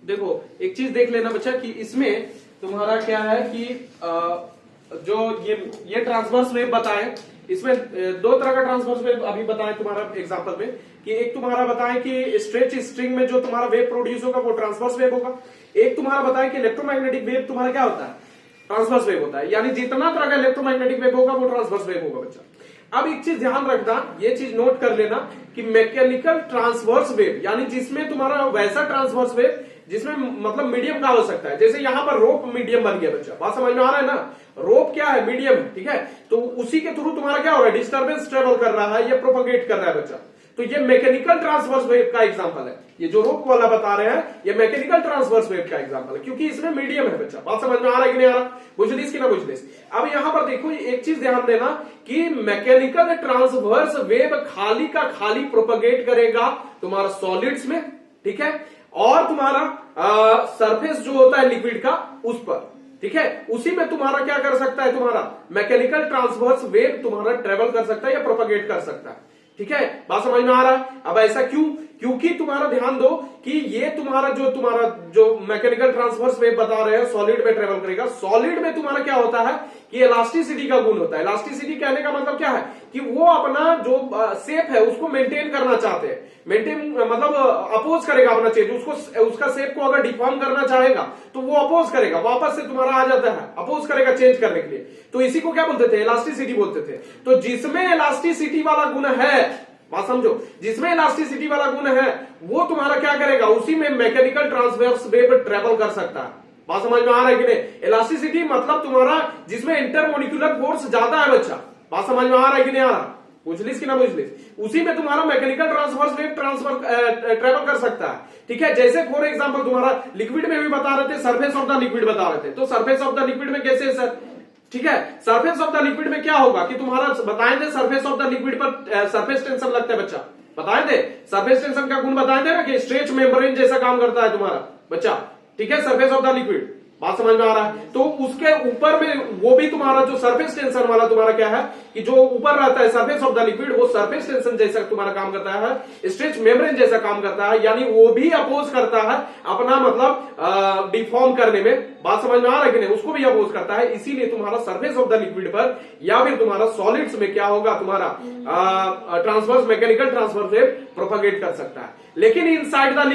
देखो एक चीज देख लेना बच्चा कि इसमें तुम्हारा क्या है कि जो ये ट्रांसवर्स वेव बताए, इसमें दो तरह का ट्रांसवर्स वेव अभी बताएं तुम्हारा एग्जांपल में, कि एक तुम्हारा बताएं कि स्ट्रेच स्ट्रिंग में जो तुम्हारा वेव प्रोड्यूस होगा वो ट्रांसवर्स वेव होगा। एक तुम्हारा बताएं कि इलेक्ट्रोमैग्नेटिक वेव तुम्हारा क्या होता है, ट्रांसवर्स वेव होता है। यानी जितना तरह का इलेक्ट्रोमैग्नेटिक वेव होगा वो ट्रांसवर्स वेव होगा बच्चा। अब एक चीज ध्यान रखना, ये चीज नोट कर लेना कि मैकेनिकल ट्रांसवर्स वेव, यानी जिसमें तुम्हारा वैसा ट्रांसवर्स वेव जिसमें मतलब मीडियम का हो सकता है। जैसे यहां पर रोप मीडियम बन गया बच्चा, बात समझ में आ रहा है ना, रोप क्या है, मीडियम है, ठीक है, तो उसी के थ्रू तुम्हारा क्या हो रहा है, डिस्टर्बेंस ट्रेवल कर रहा है, ये प्रोपगेट कर रहा है बच्चा। तो ये मैकेनिकल ट्रांसवर्स वेव का एग्जांपल है, ये जो रोप वाला बता रहे हैं ये मैकेनिकल ट्रांसवर्स वेव का एग्जांपल है, क्योंकि इसमें मीडियम है बच्चा। बात समझ में आ रहा है कि नहीं आ रहा, बुझलिस कि ना बुझलिस। अब यहां पर देखो एक चीज ध्यान देना कि मैकेनिकल ट्रांसवर्स वेव खाली का खाली प्रोपगेट करेगा तुम्हारा सॉलिड्स में, ठीक है, और तुम्हारा सरफेस जो होता है लिक्विड का उस पर, ठीक है, उसी में तुम्हारा क्या कर सकता है, तुम्हारा मैकेनिकल ट्रांसवर्स वेव तुम्हारा ट्रेवल कर सकता है या प्रोपगेट कर सकता है। ठीक है, बात समझ में आ रहा है। अब ऐसा क्यों, क्योंकि तुम्हारा ध्यान दो कि ये तुम्हारा जो मैकेनिकल ट्रांसवर्स वेव बता रहे हैं सॉलिड में ट्रेवल करेगा। सॉलिड में तुम्हारा क्या होता है कि इलास्टिसिटी का गुण होता है। इलास्टिसिटी कहने का मतलब क्या है कि वो अपना जो शेप है उसको मेंटेन करना चाहते हैं, मेंटेन मतलब अपोज करेगा अपना चेंज, उसका शेप को अगर डिफॉर्म करना चाहेगा तो वो अपोज करेगा, वापस से तुम्हारा आ जाता है, अपोज करेगा चेंज करने के लिए। तो इसी को क्या बोलते थे, इलास्टिसिटी बोलते थे। तो जिसमें इलास्टिसिटी वाला गुण है, बात समझो, जिसमें इलास्टिसिटी वाला गुण है वो तुम्हारा क्या करेगा, उसी में मैकेनिकल ट्रांसवर्स वेव ट्रेवल कर सकता है। बात समझ में आ रहा है कि नहीं। इलास्टिसिटी मतलब तुम्हारा जिसमें इंटरमोलिकुलर फोर्स ज्यादा है बच्चा, बात समझ में आ रहा है कि नहीं आ रहा, बुझलिस कि ना बुझलिस, उसी में तुम्हारा मैकेनिकल ट्रांसवर्स वेव ट्रेवल कर सकता है। ठीक है, जैसे फॉर एग्जांपल तुम्हारा लिक्विड में भी बता रहे थे, सरफेस ऑफ द लिक्विड बता रहे थे, तो सरफेस ऑफ द लिक्विड में कैसे है सर, ठीक है, सरफेस ऑफ द लिक्विड में क्या होगा कि तुम्हारा बताए थे सरफेस ऑफ द लिक्विड पर सरफेस टेंशन लगता है बच्चा, बताए थे सरफेस टेंशन का गुण बताए थे ना कि स्ट्रेच मेम्ब्रेन जैसा काम करता है तुम्हारा बच्चा, ठीक है, सरफेस ऑफ द लिक्विड, बात समझ में आ रहा है। तो उसके ऊपर में वो भी तुम्हारा जो सरफेस टेंशन वाला तुम्हारा क्या है कि जो ऊपर रहता है सरफेस ऑफ द लिक्विड, वो सरफेस टेंशन जैसा तुम्हारा काम करता है, स्ट्रेच मेम्ब्रेन जैसा काम करता है, यानी वो भी अपोज करता है अपना मतलब डिफॉर्म करने में, बात समझ में आ रहा है कि नहीं, उसको भी अपोज करता है। इसीलिए तुम्हारा सरफेस ऑफ द लिक्विड पर या फिर तुम्हारा सॉलिड्स में क्या होगा, तुम्हारा transverse mechanical transverse wave propagate कर सकता है। लेकिन इनसाइड द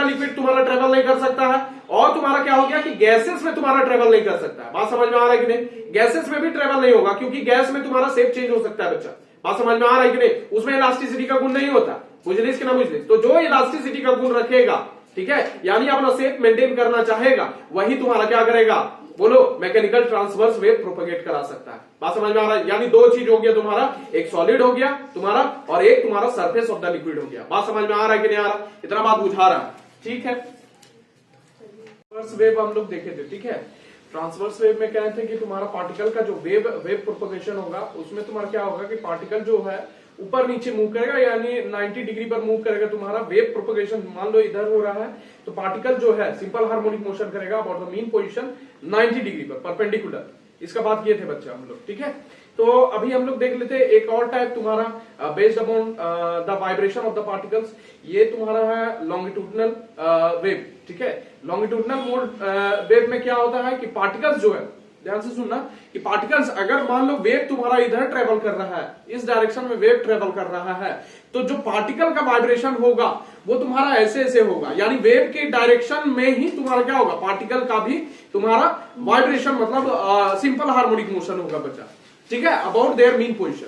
लिक्विड तुम्हारा ट्रेवल नहीं कर सकता है। और तुम्हारा क्या हो गया कि गैसेस में तुम्हारा ट्रेवल नहीं कर सकता है, बात समझ में आ रहा है कि नहीं, गैसेस में भी ट्रेवल नहीं होगा, क्योंकि गैस गैस में तुम्हारा शेप चेंज हो सकता है बच्चा। बात समझ में आ रहा है कि नहीं? उसमें इलास्टिसिटी का गुण नहीं होता, बुझलिस कि ना बुझलिस? तो जो इलास्टिसिटी का गुण रखेगा, ठीक है, यानी अपना शेप मेंटेन करना चाहेगा, वही तुम्हारा क्या करेगा, बोलो, मैकेनिकल ट्रांसवर्स वेव प्रोपेगेट करा सकता है। बात समझ में आ रहा है? यानी दो चीज हो गया तुम्हारा, एक सॉलिड हो गया तुम्हारा और एक तुम्हारा सरफेस ऑफ द लिक्विड हो गया। बात समझ में आ रहा है कि नहीं आ रहा? इतना बात बुझा रहा है, ठीक है। ट्रांसवर्स वेव हम लोग देखे थे, ठीक है। ट्रांसवर्स वेव में कहते हैं कि तुम्हारा पार्टिकल का जो वेव प्रोपगेशन होगा, उसमें तुम्हारा क्या होगा कि पार्टिकल जो है ऊपर नीचे मूव करेगा, यानी 90 डिग्री पर मूव करेगा तुम्हारा वेव प्रोपगेशन। मान लो इधर हो रहा है तो पार्टिकल जो है सिंपल हार्मोनिक मोशन करेगा about the mean position 90 degree पर परपेंडिकुलर। इसका बात किए थे बच्चा हम लोग, ठीक है। तो अभी हम लोग देख लेते हैं एक और टाइप तुम्हारा based upon the vibration of the particles. ये तुम्हारा है लॉन्गिट्यूडनल वेव, ठीक है। लॉन्गिट्यूडनल मोड वेव में क्या होता है कि पार्टिकल्स जो है, ध्यान से सुनना, कि पार्टिकल्स अगर मान लो वेव तुम्हारा इधर ट्रेवल कर रहा है, इस डायरेक्शन में वेव ट्रेवल कर रहा है, तो जो पार्टिकल का वाइब्रेशन होगा वो तुम्हारा ऐसे ऐसे होगा, यानी वेव के डायरेक्शन में ही तुम्हारा क्या होगा, पार्टिकल का भी तुम्हारा वाइब्रेशन मतलब सिंपल हार्मोनिक मोशन होगा बच्चा, ठीक है, अबाउट देयर मीन पोजीशन।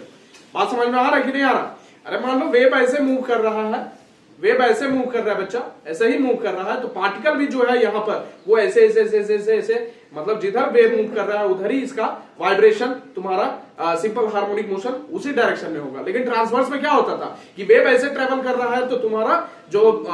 बात समझ में आ रहा है कि नहीं आ रहा? अरे मान लो वेव ऐसे मूव कर रहा है, वेव ऐसे मूव कर रहा है बच्चा, ऐसे ही मूव कर रहा है, तो पार्टिकल भी जो है यहाँ पर वो ऐसे ऐसे ऐसे ऐसे ऐसे ऐसे, मतलब जिधर वेव मूव कर रहा है उधर ही इसका वाइब्रेशन तुम्हारा सिंपल हार्मोनिक मोशन उसी डायरेक्शन में होगा। लेकिन ट्रांसवर्स में क्या होता था कि वेव ऐसे ट्रेवल कर रहा है तो तुम्हारा जो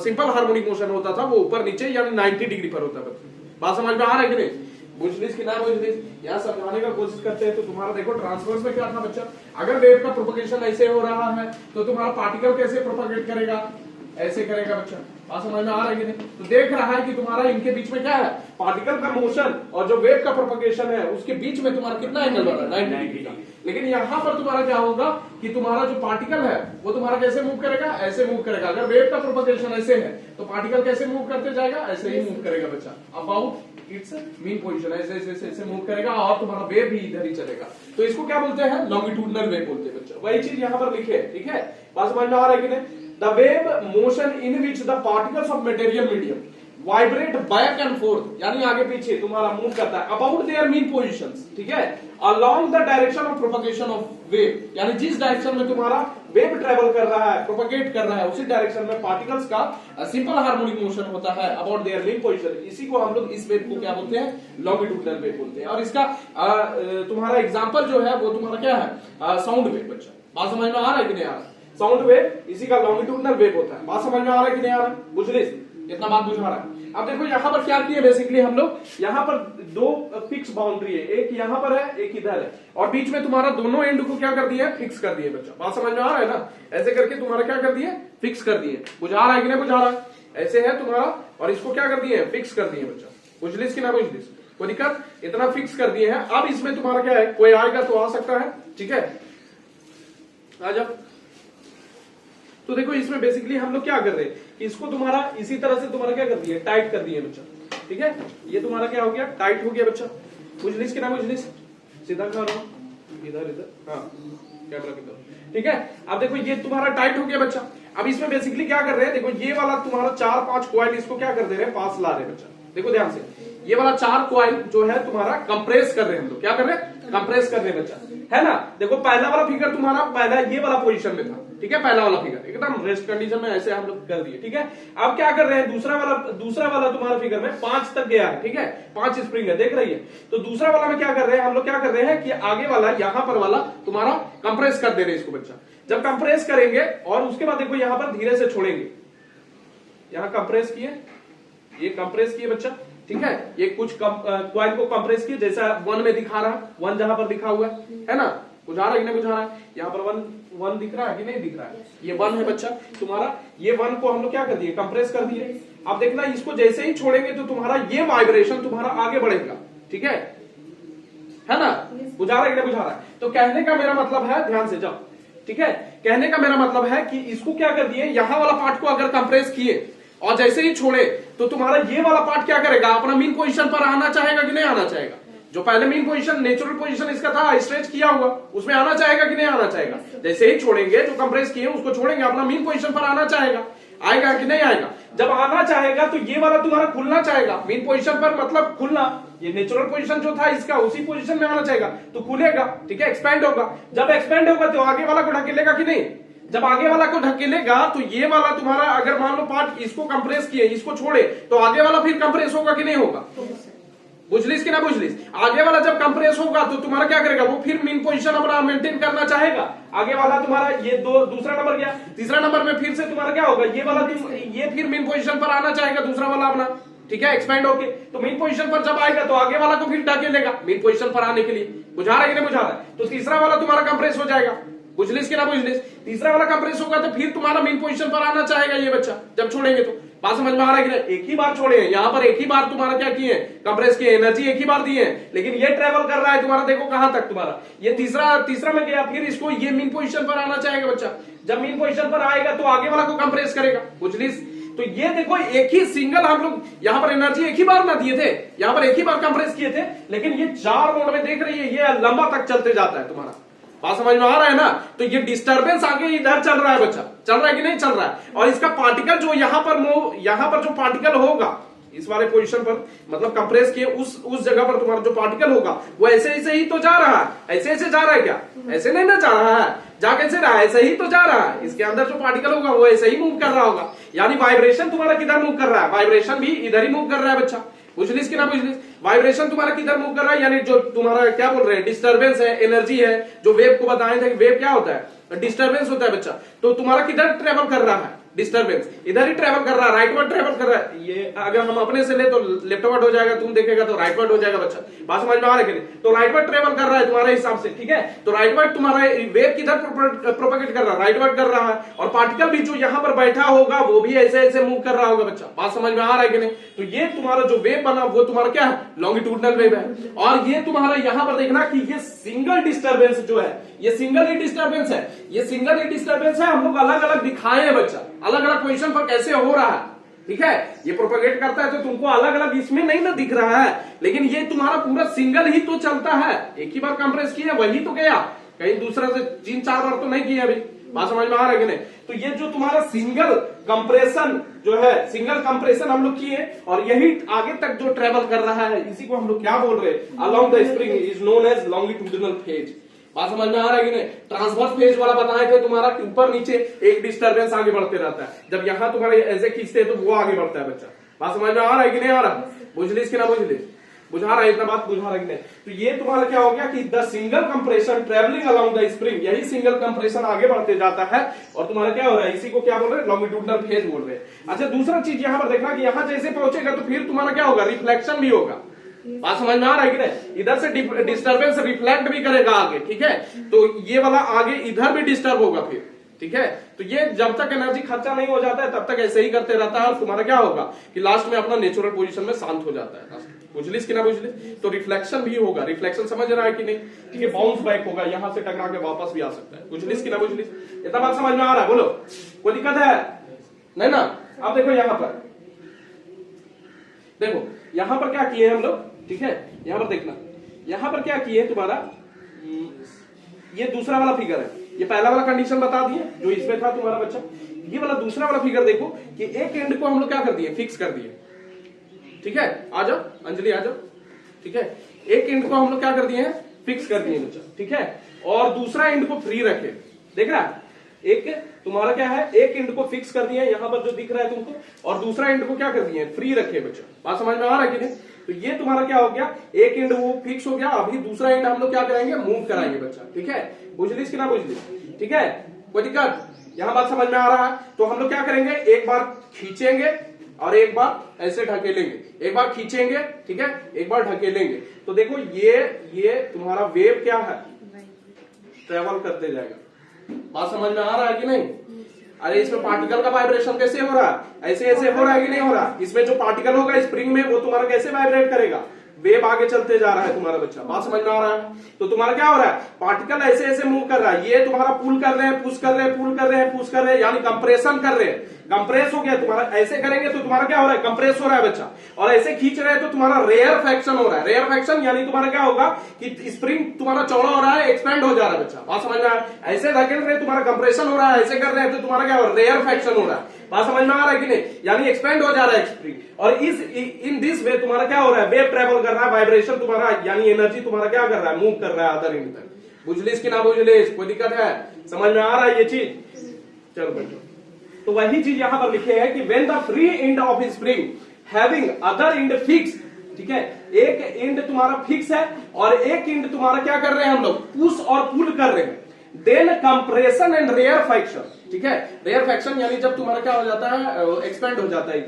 सिंपल हार्मोनिक मोशन होता था वो ऊपर नीचे यानी 90 डिग्री पर होता था। बात समझ में आ रहा है कि नहीं? बुझलिस कि ना बुझलिस? यहाँ समझाने का कोशिश करते हैं। तो तुम्हारा देखो ट्रांसवर्स में क्या था बच्चा, अगर वेव का प्रोपगेशन ऐसे हो रहा है तो तुम्हारा पार्टिकल कैसे प्रोपगेट करेगा, ऐसे करेगा बच्चा। बात समझ में आ रहा है कि नहीं? तो देख रहा है कि तुम्हारा इनके बीच में क्या है, पार्टिकल का मोशन और जो वेव का प्रोपगेशन है उसके बीच में तुम्हारा कितना एंगल बन रहा है, 90 डिग्री का। लेकिन यहाँ पर तुम्हारा क्या होगा कि तुम्हारा जो पार्टिकल है वो तुम्हारा कैसे मूव करेगा, ऐसे मूव करेगा। अगर वेव का प्रोपगेशन ऐसे है तो पार्टिकल कैसे मूव करते जाएगा, ऐसे ही मूव करेगा बच्चा, अबाउट इट्स मीन पोजीशन, ऐसे ऐसे ऐसे मूव करेगा और तुम्हारा वेव भी इधर ही चलेगा। तो इसको क्या बोलते हैं, लॉन्गिट्यूडनल वेव बोलते हैं बच्चा। वही चीज यहाँ पर लिखे, ठीक है। बात समझ में आ रहा है कि नहीं? The wave motion in which the particles of material medium vibrate back and forth, यानी आगे पीछे तुम्हारा मूव करता है about their mean positions, ठीक है, along the direction of propagation of wave, यानी जिस डायरेक्शन में तुम्हारा वेव ट्रेवल कर रहा है, प्रोपगेट कर रहा है, उसी डायरेक्शन में पार्टिकल्स का सिंपल हार्मोनिक मोशन होता है about their mean position। इसी को हम लोग, इस वेव को क्या बोलते हैं, लॉन्गिट्यूडनल वेव बोलते हैं। और इसका तुम्हारा एग्जाम्पल जो है वो तुम्हारा क्या है, साउंड वेव बच्चा। बात समझ में आ रहा है कि नहीं आ रहा? साउंड वेव इसी का लॉन्गिट्यूडनल वेव होता है। बात समझ में आ रहा है कि नहीं आ रहा? बुझलिस? इतना बात बुझा रहा है। अब देखो यहाँ पर क्या किए बेसिकली हम लोग, यहाँ पर दो फिक्स बाउंड्री है, एक यहाँ पर है एक इधर है, और बीच में तुम्हारा दोनों एंड को क्या कर दिया है, फिक्स कर दिए बच्चा। बात समझ में आ रहा है ना? ऐसे करके तुम्हारा क्या कर दिए, फिक्स कर दिए। बुझा रहा है कि नहीं बुझा रहा है? ऐसे है तुम्हारा, और इसको क्या कर दिए, फिक्स कर दिए बच्चा। बुझलिस कि ना बुझलिस? कोई दिक्कत? इतना फिक्स कर दिए हैं। अब इसमें तुम्हारा क्या है, कोई आएगा तो आ सकता है, ठीक है, आ जाओ। तो देखो इसमें बेसिकली हम लोग क्या कर रहे हैं, इसको तुम्हारा इसी तरह से तुम्हारा क्या कर दिया, टाइट कर दिए बच्चा, ठीक है। ये तुम्हारा क्या हो गया, टाइट हो गया बच्चा। बुझलिस कि ना बुझलिस? सीधा खा रहा हूं, इधर इधर, हाँ कैमरा की तरफ, ठीक है। अब देखो ये तुम्हारा टाइट हो गया बच्चा। अब इसमें बेसिकली क्या कर रहे हैं, देखो ये वाला तुम्हारा 4-5 कॉइल, इसको क्या कर दे रहे हैं, पास ला रहे हैं बच्चा। देखो ध्यान से, ये वाला 4 कॉइल जो है तुम्हारा कंप्रेस कर रहे हैं हम लोग, क्या कर रहे हैं, कंप्रेस कर रहे हैं बच्चा, है ना। देखो पहला वाला फिगर तुम्हारा पहला ये वाला पोजीशन में था, ठीक है, पहला वाला फिगर एकदम रेस्ट कंडीशन में ऐसे हम लोग कर दिए, ठीक है। अब क्या कर रहे हैं, दूसरा वाला तुम्हारा फिगर में 5 तक गया है, ठीक है, 5 स्प्रिंग है, देख रही है। तो दूसरा वाला में क्या कर रहे हैं हम लोग, क्या कर रहे हैं कि आगे वाला यहाँ पर वाला तुम्हारा कंप्रेस कर दे रहे हैं इसको बच्चा। जब कंप्रेस करेंगे और उसके बाद देखो यहाँ पर धीरे से छोड़ेंगे, यहाँ कंप्रेस किए, ये कंप्रेस किए बच्चा, ठीक है। ये कुछ क्वाइल को कंप्रेस किए, जैसा 1 में दिखा रहा है, 1 जहां पर दिखा हुआ है ना, बुझा रहा है कि नहीं बुझा रहा है? यहाँ पर 1 दिख रहा है कि नहीं दिख रहा है? ये 1 है बच्चा तुम्हारा। ये 1 को हम लोग क्या कर दिए, कंप्रेस कर दिए। अब देखना इसको जैसे ही छोड़ेंगे तो तुम्हारा ये वाइब्रेशन तुम्हारा आगे बढ़ेगा, ठीक है ना। बुझा रहा है कि नहीं बुझा रहा है? तो कहने का मेरा मतलब है, ध्यान से जाओ, ठीक है, कहने का मेरा मतलब है कि इसको क्या कर दिए, यहां वाला पार्ट को अगर कंप्रेस किए और जैसे ही छोड़े तो तुम्हारा ये वाला पार्ट क्या करेगा, अपना मीन पोजीशन पर आना चाहेगा कि नहीं आना चाहेगा। जो पहले मीन पोजीशन, नेचुरल पोजीशन इसका था स्ट्रेच किया हुआ, उसमें आना चाहेगा कि नहीं आना चाहेगा। जैसे ही छोड़ेंगे, जो कंप्रेस किए उसको छोड़ेंगे, अपना मीन पोजीशन पर आना चाहेगा। आएगा कि नहीं आएगा? जब आना चाहेगा तो ये वाला तुम्हारा खुलना चाहेगा मेन पोजीशन पर, मतलब खुलना, ये नेचुरल पोजीशन जो था इसका उसी पोजीशन में आना चाहेगा तो खुलेगा, ठीक है, एक्सपेंड होगा। जब एक्सपेंड होगा तो आगे वाला को ढकेलेगा कि नहीं? जब आगे वाला को ढकेलेगा तो ये वाला तुम्हारा अगर मान लो पार्ट इसको कंप्रेस किए, इसको छोड़े, तो आगे वाला फिर कंप्रेस होगा कि नहीं होगा? बुझलिस कि ना बुझलिस? आगे वाला जब कंप्रेस होगा तो तुम्हारा क्या करेगा, वो फिर मेन पोजीशन अपना मेंटेन करना चाहेगा। आगे वाला तुम्हारा ये दूसरा नंबर गया, तीसरा नंबर में फिर से तुम्हारा क्या होगा, ये वाला ये फिर मेन पोजीशन पर आना चाहेगा दूसरा वाला अपना, ठीक है, एक्सपेंड होके। तो मेन पोजीशन पर जब आएगा तो आगे वाला को फिर ढकेलेगा मेन पोजीशन पर आने के लिए। बुझा रहा है कि नहीं बुझा रहा है? तो तीसरा वाला तुम्हारा कंप्रेस हो जाएगा। बुझलिस कि ना बुझलिस? तीसरा वाला कंप्रेस होगा तो फिर तुम्हारा मेन पोजीशन पर आना चाहेगा ये बच्चा जब छोड़ेंगे तो। बात समझ में आ रहा है कि नहीं? एक ही बार छोड़े हैं यहाँ पर, एक ही बार तुम्हारा क्या किए, कंप्रेस किए, एनर्जी एक ही बार दी है, लेकिन ये ट्रेवल कर रहा है तुम्हारा, देखो कहां तक तुम्हारा, ये तीसरा में गया, फिर इसको ये मेन पोजीशन पर आना चाहेगा बच्चा। जब मेन पोजीशन पर आएगा तो आगे वाला को कंप्रेस करेगा। बुझलिस? तो ये देखो एक ही सिंगल हम लोग यहाँ पर एनर्जी एक ही बार ना दिए थे, यहाँ पर एक ही बार कंप्रेस किए थे, लेकिन ये 4 मोड में देख रही है, ये लंबा तक चलते जाता है तुम्हारा। बात समझ में आ रहा है ना? तो ये डिस्टर्बेंस आगे इधर चल रहा है बच्चा, चल रहा है कि नहीं चल रहा है? और इसका पार्टिकल जो यहाँ पर जो पार्टिकल होगा इस वाले पोजीशन पर, मतलब कंप्रेस किए उस जगह पर तुम्हारा जो पार्टिकल होगा वो ऐसे ही तो जा रहा है। ऐसे जा रहा है क्या? ऐसे नहीं ना जा रहा है, जा कैसे रहा है? ऐसे ही तो जा रहा है। इसके अंदर जो पार्टिकल होगा वो ऐसे ही मूव कर रहा होगा, यानी वाइब्रेशन तुम्हारा किधर मूव कर रहा है? वाइब्रेशन भी इधर ही मूव कर रहा है बच्चा। बुझलिस कि ना बुझलिस? वाइब्रेशन तुम्हारा किधर मूव कर रहा है, यानी जो तुम्हारा क्या बोल रहे हैं, डिस्टर्बेंस है, एनर्जी है, जो वेव को बताए थे कि वेव क्या होता है, डिस्टर्बेंस होता है बच्चा। तो तुम्हारा किधर ट्रेवल कर रहा है? डिस्टर्बेंस इधर ही ट्रेवल कर रहा है, राइटवर्ड ट्रेवल कर रहा है। ये अगर हम अपने से ले तो लेफ्टवर्ड हो जाएगा, तुम देखेगा तो राइटवर्ड हो जाएगा बच्चा। बात समझ में आ रहा है कि नहीं? तो राइटवर्ड ट्रेवल कर रहा है तुम्हारे हिसाब से, ठीक है। तो राइटवर्ड तुम्हारा वेव किधर प्रोपेगेट कर रहा है? राइटवर्ड कर रहा है। और पार्टिकल भी जो यहाँ पर बैठा होगा वो भी ऐसे मूव कर रहा होगा बच्चा। बात समझ में आ रहा है कि नहीं? तो ये तुम्हारा जो वेव बना वो तुम्हारा क्या है, लॉन्गिट्यूडनल वेव है। और ये तुम्हारा यहाँ पर देखना कि ये सिंगल डिस्टर्बेंस जो है, ये सिंगल ही डिस्टर्बेंस है, ये सिंगल ही डिस्टर्बेंस है। हम लोग अलग अलग दिखाए हैं बच्चा, अलग अलग पोजीशन पर कैसे हो रहा है, ठीक है। ये प्रोपेगेट करता है तो तुमको अलग अलग इसमें नहीं ना दिख रहा है, लेकिन ये तुम्हारा पूरा सिंगल ही तो चलता है। एक ही बार कंप्रेस किया वही तो गया, कहीं दूसरा से 3-4 बार तो नहीं किया अभी। बात समझ में आ रहा है कि नहीं? तो ये जो तुम्हारा सिंगल कंप्रेशन जो है, सिंगल कंप्रेशन हम लोग किए और यही आगे तक जो ट्रेवल कर रहा है, इसी को हम लोग क्या बोल रहे हैं, along the spring is known as longitudinal phase. बात समझ में आ रहा है कि नहीं? ट्रांसवर्स फेज वाला बताए थे तुम्हारा, ऊपर नीचे एक डिस्टर्बेंस आगे बढ़ते रहता है। जब यहां तुम्हारे ऐसे खींचते हैं तो वो आगे बढ़ता है बच्चा। बात समझ में आ रहा है कि नहीं आ रहा? बुझलिस कि ना बुझलिस? बुझा रहा है, इतना बात बुझा रहा है कि नहीं? तो ये तुम्हारा क्या हो गया कि the single compression travelling along the spring, यही सिंगल कंप्रेशन आगे बढ़ते जाता है और तुम्हारा क्या हो रहा है, इसी को क्या बोल रहे हैं, लॉन्गिट्यूडिनल फेज बोल रहे हैं। अच्छा, दूसरा चीज यहां पर देखना कि यहां जैसे पहुंचेगा तो फिर तुम्हारा क्या होगा, रिफ्लेक्शन भी होगा। बात समझ में आ रहा है कि नहीं? इधर से डिस्टर्बेंस रिफ्लेक्ट भी करेगा आगे, ठीक है। तो ये वाला आगे इधर भी डिस्टर्ब होगा फिर, ठीक है। तो ये जब तक एनर्जी खर्चा नहीं हो जाता है तब तक ऐसे ही करते रहता है और तुम्हारा क्या होगा कि लास्ट में अपना नेचुरल पोजीशन में शांत हो जाता है। बुझलिस कि ना बुझलिस? तो रिफ्लेक्शन भी होगा, रिफ्लेक्शन समझ रहा है कि नहीं? ठीक है, बाउंस बैक होगा, यहां से टकरा के वापस भी आ सकता है। बुझलिस कि ना बुझलिस? इतना बात समझ में आ रहा है? बोलो, कोई दिक्कत है? नहीं ना? अब देखो यहां पर, देखो यहां पर क्या किए हम लोग, ठीक है। यहां पर देखना, यहां पर क्या किए तुम्हारा, ये दूसरा वाला फिगर है, ये पहला वाला कंडीशन बता दिए जो इसमें था तुम्हारा बच्चा। ये वाला दूसरा वाला फिगर देखो कि एक एंड को हम लोग क्या कर दिए, फिक्स कर दिए, ठीक है। आ जाओ अंजलि, आ जाओ, ठीक है। एक एंड को हम लोग क्या कर दिए हैं, फिक्स कर दिए बच्चा, ठीक है। और दूसरा एंड को फ्री रखे, देख रहा है? एक तुम्हारा क्या है, एक एंड को फिक्स कर दिया यहां पर जो दिख रहा है तुमको, और दूसरा एंड को क्या कर दिए, फ्री रखे बच्चा। बात समझ में आ रहा है कि नहीं? तो ये तुम्हारा क्या हो गया, एक एंड वो फिक्स हो गया, अभी दूसरा एंड हम लोग क्या कराएंगे, मूव कराएंगे बच्चा, ठीक है। बुझलिस कि ना बुझलिस? ठीक है, कोई दिक्कत? यहां बात समझ में आ रहा है? तो हम लोग क्या करेंगे, एक बार खींचेंगे और एक बार ऐसे ढकेलेंगे, एक बार खींचेंगे, ठीक है, एक बार ढकेलेंगे। तो देखो ये तुम्हारा वेव क्या है, ट्रेवल करते जाएगा। बात समझ में आ रहा है कि नहीं? अरे इसमें पार्टिकल का वाइब्रेशन कैसे हो रहा है, ऐसे हो रहा है कि नहीं हो रहा? इसमें जो पार्टिकल होगा स्प्रिंग में वो तुम्हारा कैसे वाइब्रेट करेगा, वेव आगे चलते जा रहा है तुम्हारा बच्चा। बात समझ में आ रहा है? तो तुम्हारा क्या हो रहा है, पार्टिकल ऐसे मूव कर रहा है, ये तुम्हारा पुल कर रहे हैं, पुश कर रहे हैं, पुल कर रहे हैं, पुश कर रहे हैं, यानी कंप्रेशन कर रहे हैं। कंप्रेस हो गया तुम्हारा, ऐसे करेंगे तो तुम्हारा क्या हो रहा है, कंप्रेस हो रहा है बच्चा, और ऐसे खींच रहे हैं तो तुम्हारा रेयरफेक्शन हो रहा है। रेयरफेक्शन यानी तुम्हारा क्या होगा कि स्प्रिंग तुम्हारा चौड़ा हो रहा है, एक्सपेंड हो जा रहा है बच्चा, बात समझ में आ रहा है। ऐसे धकेल रहे तुम्हारा कंप्रेशन हो रहा है, ऐसे कर रहे हैं तो तुम्हारा क्या हो रहा है, रेयरफेक्शन हो रहा है, बात समझ में आ रहा है कि नहीं, यानी एक्सपेंड हो जा रहा है स्प्रिंग, और इन दिस वे तुम्हारा क्या हो रहा है, वेव ट्रेवल कर रहा है, वाइब्रेशन तुम्हारा यानी एनर्जी तुम्हारा क्या कर रहा है, मूव कर रहा है अदर एंड तक। बुझलिस कि ना बुझलिस, कोई दिक्कत है, समझ में आ रहा है ये चीज, चलो बैठो। तो वही चीज यहां पर लिखे है कि when the free end of spring having other and fix, ठीक है, एक एंड तुम्हारा फिक्स है और एक एंड तुम्हारा क्या कर रहे हैं हम लोग, पुश और पुल कर रहे हैं, देन कंप्रेशन एंड रेयरफेक्शन, ठीक है, रेयरफेक्शन यानी जब तुम्हारा क्या हो जाता है, एक्सपेंड हो जाता है,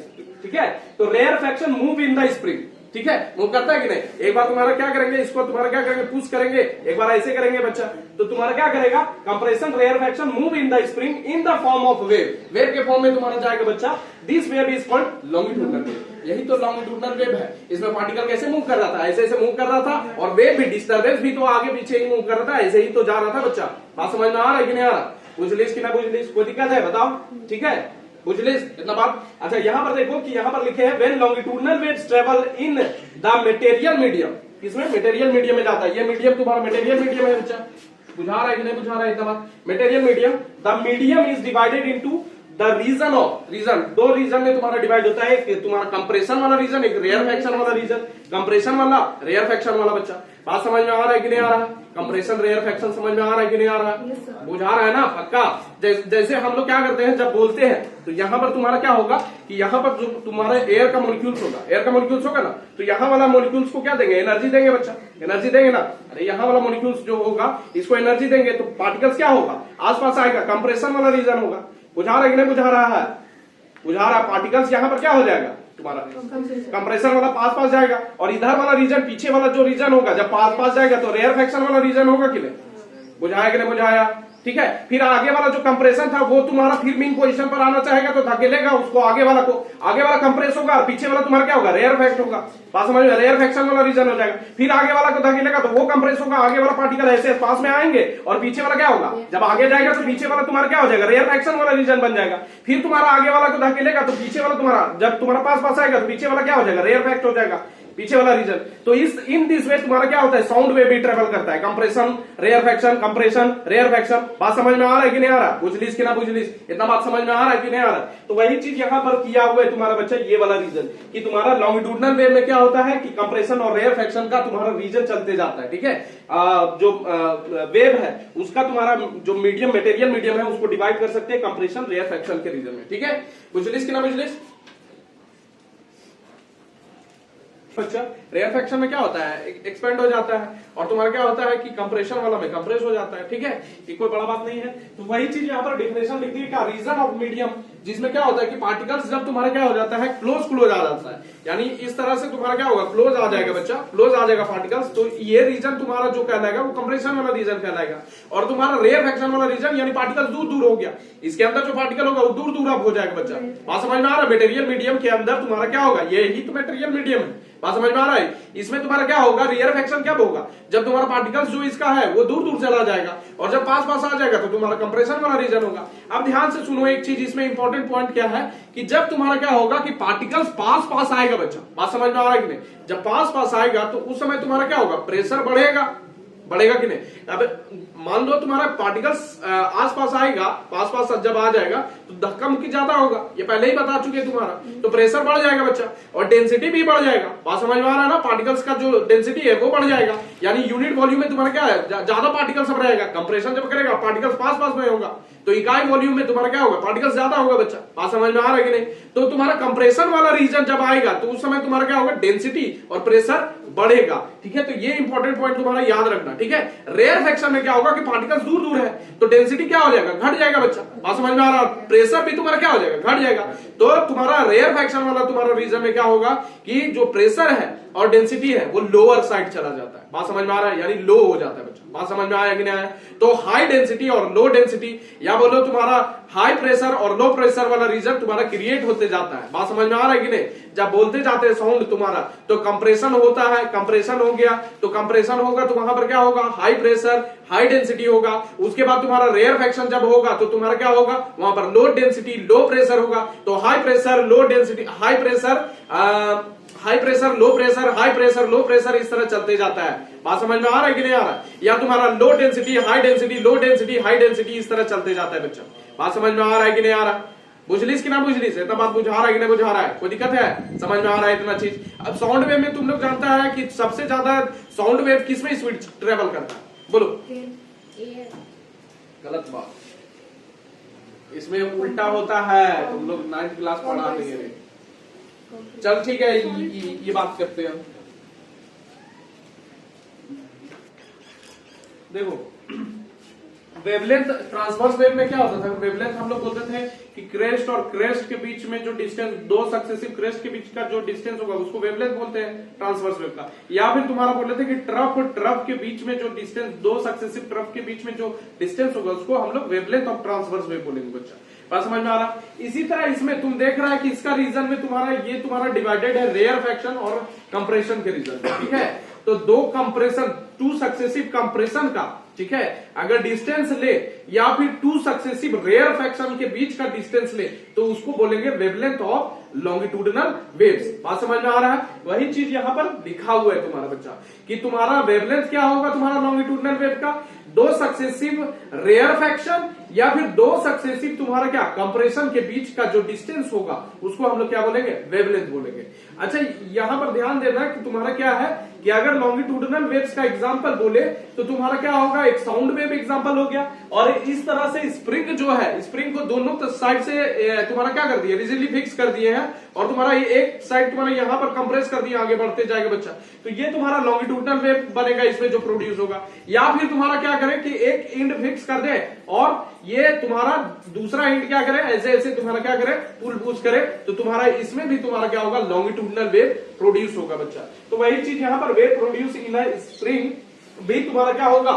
ठीक है, तो rarefaction move in the spring, ठीक है, मूव करता है कि नहीं। एक बार तुम्हारा क्या करेंगे, इसको तुम्हारा क्या करेंगे, पुश करेंगे, एक बार ऐसे करेंगे बच्चा, तो तुम्हारा क्या करेगा, compression rarefaction move in the spring in the form of wave, wave के फॉर्म में तुम्हारा जाएगा बच्चा, this wave is called longitudinal wave. यही तो लॉन्गिट्यूडनल वेव है, इसमें पार्टिकल कैसे मूव कर रहा था, ऐसे ऐसे मूव कर रहा था, और वेव भी डिस्टर्बेंस भी तो आगे पीछे ही मूव कर रहा था, ऐसे ही तो जा रहा था बच्चा, बात समझ में आ रहा है कि नहीं आ रहा, बुझलिस कि ना बुझलिस, कोई दिक्कत है बताओ, ठीक है, बुझलिस इतना बात। अच्छा यहां पर देखो कि यहां पर लिखे हैं when longitudinal waves travel in the material medium, इसमें मटेरियल मीडियम में जाता है, ये मीडियम तुम्हारा मटेरियल मीडियम है बच्चा, बुझा रहा है कि नहीं बुझा रहा है इतना बात, material medium, the medium is divided into the region of, region दो रीजन में तुम्हारा डिवाइड होता है, एक तुम्हारा कंप्रेशन वाला रीजन, एक रेयरफेक्शन वाला रीजन, कंप्रेशन वाला रेयरफेक्शन वाला बच्चा, बात समझ में आ रहा है कि नहीं आ रहा, कंप्रेशन रेयरफेक्शन समझ में आ रहा है कि नहीं आ रहा, बुझा रहा है ना पक्का। जैसे हम लोग क्या करते हैं जब बोलते हैं तो यहाँ पर तुम्हारा क्या होगा कि यहाँ पर जो तुम्हारा एयर का मॉलिक्यूल्स होगा, एयर का मॉलिक्यूल्स होगा ना, तो यहाँ वाला मॉलिक्यूल्स को क्या देंगे, एनर्जी देंगे बच्चा, एनर्जी देंगे ना, अरे यहाँ वाला मॉलिक्यूल्स जो होगा इसको एनर्जी देंगे तो पार्टिकल्स क्या होगा, आसपास आएगा, कंप्रेशन वाला रीजन होगा, बुझा रहा है कि नहीं बुझा रहा है, बुझा रहा, पार्टिकल्स यहाँ पर क्या हो जाएगा तुम्हारा, कंप्रेशन वाला पास पास जाएगा, और इधर वाला रीजन पीछे वाला जो रीजन होगा जब पास पास जाएगा तो रेयरफेक्शन वाला रीजन होगा कि नहीं, बुझाया कि नहीं बुझाया, ठीक है। फिर आगे वाला जो कंप्रेशन था वो तुम्हारा फिर मीन पोजीशन पर आना चाहेगा तो धकेलेगा उसको आगे वाला को, आगे वाला कंप्रेस होगा और पीछे वाला तुम्हारा क्या होगा, रेयरफेक्ट होगा, बात समझ में, रेयरफेक्शन वाला रीजन हो जाएगा, फिर आगे वाला को धकेलेगा तो वो कंप्रेस होगा, आगे वाला पार्टिकल ऐसे पास में आएंगे और पीछे वाला क्या होगा, जब आगे जाएगा तो पीछे वाला तुम्हारा क्या हो जाएगा, रेयरफेक्शन वाला रीजन बन जाएगा, फिर तुम्हारा आगे वाला को धकेलेगा तो पीछे वाला तुम्हारा, जब तुम्हारा पास पास आएगा तो पीछे वाला क्या हो जाएगा, रेयरफेक्ट हो जाएगा, पीछे वाला रीजन। तो इस इन दिस वे तुम्हारा क्या होता है, साउंड वेव भी ट्रेवल करता है, कंप्रेशन रेयरफेक्शन, कंप्रेशन रेयरफेक्शन, बात समझ में आ रहा है कि नहीं आ रहा, बुझलिस कि ना बुझलिस, इतना बात समझ में आ रहा है कि नहीं आ रहा। तो वही चीज यहाँ पर किया हुआ है तुम्हारा बच्चा, ये वाला रीजन कि तुम्हारा लॉन्गिट्यूडनल वेव में क्या होता है कि कंप्रेशन और रेयरफेक्शन का तुम्हारा रीजन चलते जाता है, ठीक है, जो वेव है उसका तुम्हारा जो मीडियम मटेरियल मीडियम है उसको डिवाइड कर सकते हैं कंप्रेशन रेयरफेक्शन के रीजन में, ठीक है, बुझलिस कि ना बुझलिस। अच्छा रेयरफेक्शन में क्या होता है, एक्सपेंड हो जाता है, और तुम्हारा क्या होता है कि कंप्रेशन वाला में कंप्रेस हो जाता है, ठीक है, ये कोई बड़ा बात नहीं है। तो वही चीज यहाँ पर डिफिनेशन लिख दी का रीजन ऑफ मीडियम, जिसमें क्या होता है कि पार्टिकल्स जब तुम्हारा क्या हो जाता है, क्लोज आ जाता है, यानी इस तरह से तुम्हारा क्या होगा, क्लोज आ जाएगा बच्चा, क्लोज आ जाएगा पार्टिकल्स, तो ये रीजन तुम्हारा जो कहलाएगा वो कंप्रेशन वाला रीजन कहलाएगा, और तुम्हारा रेयरफेक्शन वाला रीजन यानी पार्टिकल दूर दूर हो गया, इसके अंदर जो पार्टिकल होगा वो दूर दूर अब हो जाएगा बच्चा, बात समझ में आ रहा है। मटेरियल मीडियम के अंदर तुम्हारा क्या होगा, ये ही तो मटेरियल मीडियम है, बात समझ में आ रहा है। इसमें तुम्हारा क्या होगा, रेयरफेक्शन कब होगा, जब तुम्हारा पार्टिकल्स जो इसका है वो दूर दूर चला जाएगा, और जब पास पास आ जाएगा तो तुम्हारा कंप्रेशन वाला रीजन होगा। अब ध्यान से सुनो एक चीज, इसमें इंपॉर्टेंट पॉइंट क्या है कि जब तुम्हारा क्या होगा कि पार्टिकल्स पास पास आएगा बच्चा, बात समझ में आ रहा है कि नहीं, जब पास पास आएगा तो उस समय तुम्हारा क्या होगा, प्रेशर बढ़ेगा, बढ़ेगा कि नहीं। अब मान लो तुम्हारा पार्टिकल्स आसपास आएगा, पास पास जब आ जाएगा तो धक्का मुक्की ज्यादा होगा, ये पहले ही बता चुके तुम्हारा, तो प्रेशर बढ़ जाएगा बच्चा, और डेंसिटी भी बढ़ जाएगा, बात समझ में आ रहा है ना, पार्टिकल्स का जो डेंसिटी है वो बढ़ जाएगा, यानी यूनिट वॉल्यूम में तुम्हारा क्या है, ज्यादा पार्टिकल्स सब रहेगा, कंप्रेशन जब करेगा पार्टिकल्स पास पास में होगा तो इकाई वॉल्यूम में तुम्हारा क्या होगा, पार्टिकल्स ज्यादा होगा बच्चा, बात समझ में आ रहा है कि नहीं। तो तुम्हारा कंप्रेशन वाला रीजन जब आएगा तो उस समय तुम्हारा क्या होगा, डेंसिटी और प्रेशर बढ़ेगा, ठीक है, तो ये इंपॉर्टेंट पॉइंट तुम्हारा याद रखना, ठीक है। रेयरफेक्शन में क्या होगा कि पार्टिकल्स दूर दूर है तो डेंसिटी क्या हो जाएगा, घट जाएगा बच्चा, बात समझ में आ रहा है, प्रेशर भी तुम्हारा क्या हो जाएगा, घट जाएगा। तो तुम्हारा रेयरफेक्शन वाला तुम्हारा रीजन में क्या होगा कि जो प्रेशर है और डेंसिटी है वो लोअर साइड चला जाता है। बात समझ में आ रहा है, यानी लो हो जाता है बच्चा। बात समझ में आया कि नहीं आया? तो हाई डेंसिटी और लो डेंसिटी, या बोलो तुम्हारा हाई प्रेशर और लो प्रेशर वाला रीजन तुम्हारा क्रिएट होते जाता है। बात समझ में आ रहा है कि नहीं? जब बोलते जाते हैं साउंड तुम्हारा तो कंप्रेशन होता है, कंप्रेशन हो गया तो कंप्रेशन होगा तो वहां पर क्या होगा, हाई प्रेशर हाई डेंसिटी होगा। उसके बाद तुम्हारा रेयरफेक्शन जब होगा तो तुम्हारा क्या होगा, वहां पर लो डेंसिटी लो प्रेशर होगा। तो high pressure low density high pressure high pressure low pressure high pressure low pressure इस तरह चलते जाता है। बात समझ में आ रहा है कि नहीं आ रहा है? या तुम्हारा low density high density low density high density इस तरह चलते जाता है बच्चा। बात समझ में आ रहा है कि नहीं आ रहा? बुझलिस कि ना बुझलिस? इतना बात बुझा रहा है कि नहीं बुझा रहा है? कोई दिक्कत है? समझ में आ रहा है इतना चीज? अब साउंड वेव में तुम लोग जानता है कि सबसे ज्यादा साउंड वेव किस में स्पीड ट्रेवल करता है? बोलो। गलत बात, इसमें उल्टा होता है। तुम लोग 9th क्लास पढ़ा नहीं है। चल ठीक है, ये बात करते हैं। देखो वेवलेंथ, ट्रांसवर्स वेव में क्या होता था, वेवलेंथ हम लोग बोलते थे कि क्रेस्ट और क्रेस्ट के बीच में जो डिस्टेंस, दो सक्सेसिव क्रेस्ट के बीच का जो डिस्टेंस होगा उसको वेवलेंथ बोलते हैं ट्रांसवर्स वेव का। या फिर तुम्हारा बोल रहे थे कि ट्रफ और ट्रफ के बीच में जो डिस्टेंस, दो सक्सेसिव ट्रफ के बीच में जो डिस्टेंस होगा उसको हम लोग वेवलेंथ ऑफ ट्रांसवर्स वेव बोलेंगे बच्चा। बात समझ में आ रहा? इसी तरह इसमें तुम देख रहा है कि इसका रीजन में तुम्हारा ये तुम्हारा डिवाइडेड है रेयरफेक्शन और कंप्रेशन के रीजन, ठीक है? तो दो कंप्रेशन, टू सक्सेसिव कंप्रेशन का, ठीक है, अगर डिस्टेंस ले या फिर टू सक्सेसिव रेयरफेक्शन के बीच का डिस्टेंस ले तो उसको बोलेंगे वेवलेंथ ऑफ लॉन्गिट्यूडिनल वेव्स। बात समझ में आ रहा है? वही चीज यहां पर लिखा हुआ है तुम्हारा बच्चा कि तुम्हारा वेवलेंथ क्या होगा तुम्हारा लॉन्गिट्यूडिनल वेव का, दो सक्सेसिव रेयरफेक्शन या फिर दो सक्सेसिव तुम्हारा क्या कंप्रेशन के बीच का जो डिस्टेंस होगा उसको हम लोग क्या बोलेंगे, वेवलेंथ बोलेंगे। अच्छा यहां पर ध्यान देना कि तुम्हारा क्या है कि अगर लॉन्गिट्यूडिनल वेव्स का एग्जांपल बोले तो तुम्हारा क्या होगा, एक साउंड वेव एग्जांपल हो गया। और इस तरह से स्प्रिंग जो है, स्प्रिंग को दोनों साइड से तुम्हारा क्या कर दिया, रिजिडली फिक्स कर दिए हैं और तुम्हारा ये एक साइड तुम्हारा यहां पर कंप्रेस कर दिया, आगे बढ़ते जाएगा बच्चा। तो ये तुम्हारा लॉन्गिट्यूडिनल वेव बनेगा, इसमें जो प्रोड्यूस होगा। या फिर तुम्हारा क्या करें कि एक एंड फिक्स कर दे और ये तुम्हारा दूसरा एंड क्या करे, ऐसे ऐसे तुम्हारा क्या करे, पुल पुश करे, तो तुम्हारा इसमें भी तुम्हारा क्या होगा, लॉन्गिट्यूडिनल वेव प्रोड्यूस होगा बच्चा। तो वही चीज यहां पर wave produce in a spring भी तुम्हारा क्या होगा,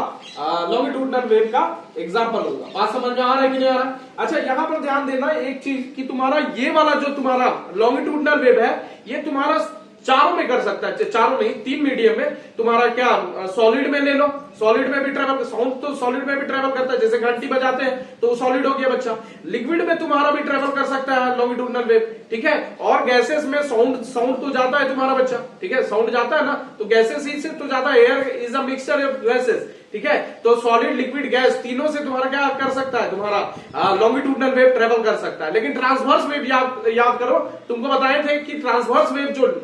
लॉन्गिट्यूडिनल वेव का एग्जांपल होगा। बात समझ में आ रहा है कि नहीं आ रहा? अच्छा यहां पर ध्यान देना एक चीज कि तुम्हारा ये वाला जो तुम्हारा लॉन्गिट्यूडिनल वेव है ये तुम्हारा चारों में कर सकता है, चारों नहीं 3 मीडियम में। तुम्हारा क्या सॉलिड में ले लो, सॉलिड में भी ट्रेवल, साउंड तो सॉलिड में भी ट्रेवल करता है, जैसे घंटी बजाते हैं तो सॉलिड हो गया बच्चा। लिक्विड में तुम्हारा भी ट्रेवल कर सकता है लॉन्गिट्यूडिनल वेव, ठीक है। और गैसेस में साउंड तो जाता है तुम्हारा बच्चा, ठीक है, साउंड जाता है ना, तो गैसेस ही से तो जाता है, air is a mixture of gases, ठीक है। तो सॉलिड लिक्विड गैस तीनों से तुम्हारा क्या कर सकता है, तुम्हारा लॉन्गिट्यूडिनल वेव ट्रेवल कर सकता है। लेकिन ट्रांसवर्स वेव याद करो, तुमको बताए थे कि ट्रांसवर्स वेव जो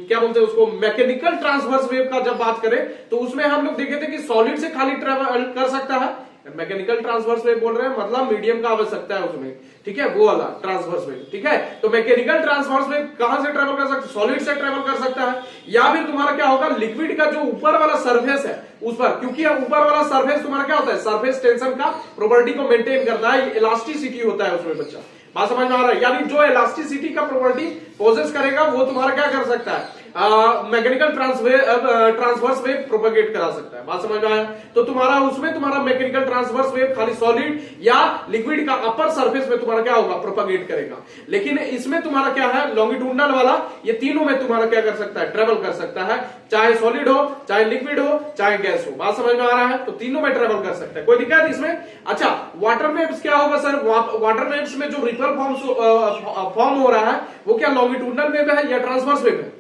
क्या बोलते हैं उसको, मैकेनिकल ट्रांसवर्स वेव का जब बात करें तो उसमें हम लोग देखे थे कि सॉलिड से खाली ट्रेवल कर सकता है। मैकेनिकल ट्रांसवर्स वेव बोल रहे हैं मतलब मीडियम का आवश्यकता है उसमें, ठीक है, वो वाला ट्रांसवर्स वेव, ठीक है। तो मैकेनिकल ट्रांसवर्स वेव कहां से ट्रेवल कर सकता है, सॉलिड से ट्रेवल कर सकता है। या फिर तुम्हारा क्या होगा, लिक्विड का जो ऊपर वाला सरफेस है उस पर, क्योंकि ऊपर वाला सरफेस तुम्हारा क्या होता है, सरफेस टेंशन का प्रॉपर्टी को मेंटेन करता है, इलास्टिसिटी होता है उसमें बच्चा। बात समझ में आ रहा है? यानी जो इलास्टिसिटी का प्रॉपर्टी पोजेस करेगा वो तुम्हारा क्या कर सकता है, मैकेनिकल ट्रांसवर्स वेव प्रोपेगेट करा सकता है। बात समझ में आया? तो तुम्हारा उसमें तुम्हारा मैकेनिकल ट्रांसवर्स वेव खाली सॉलिड या लिक्विड का अपर सरफेस में तुम्हारा क्या होगा, प्रोपेगेट करेगा। लेकिन इसमें तुम्हारा क्या है, लॉन्गिट्यूडिनल वाला ये तीनों में तुम्हारा क्या कर सकता है, ट्रेवल कर सकता है, चाहे सॉलिड हो, चाहे लिक्विड हो, चाहे गैस हो। बात समझ में आ रहा है? तो तीनों में ट्रेवल कर सकता है, कोई दिक्कत इसमें? अच्छा वाटर वेव्स क्या होगा सर, वाटर वेव्स में जो रिपल फॉर्म हो रहा है वो क्या लॉन्गिट्यूडिनल वेव है या ट्रांसवर्स वेव है,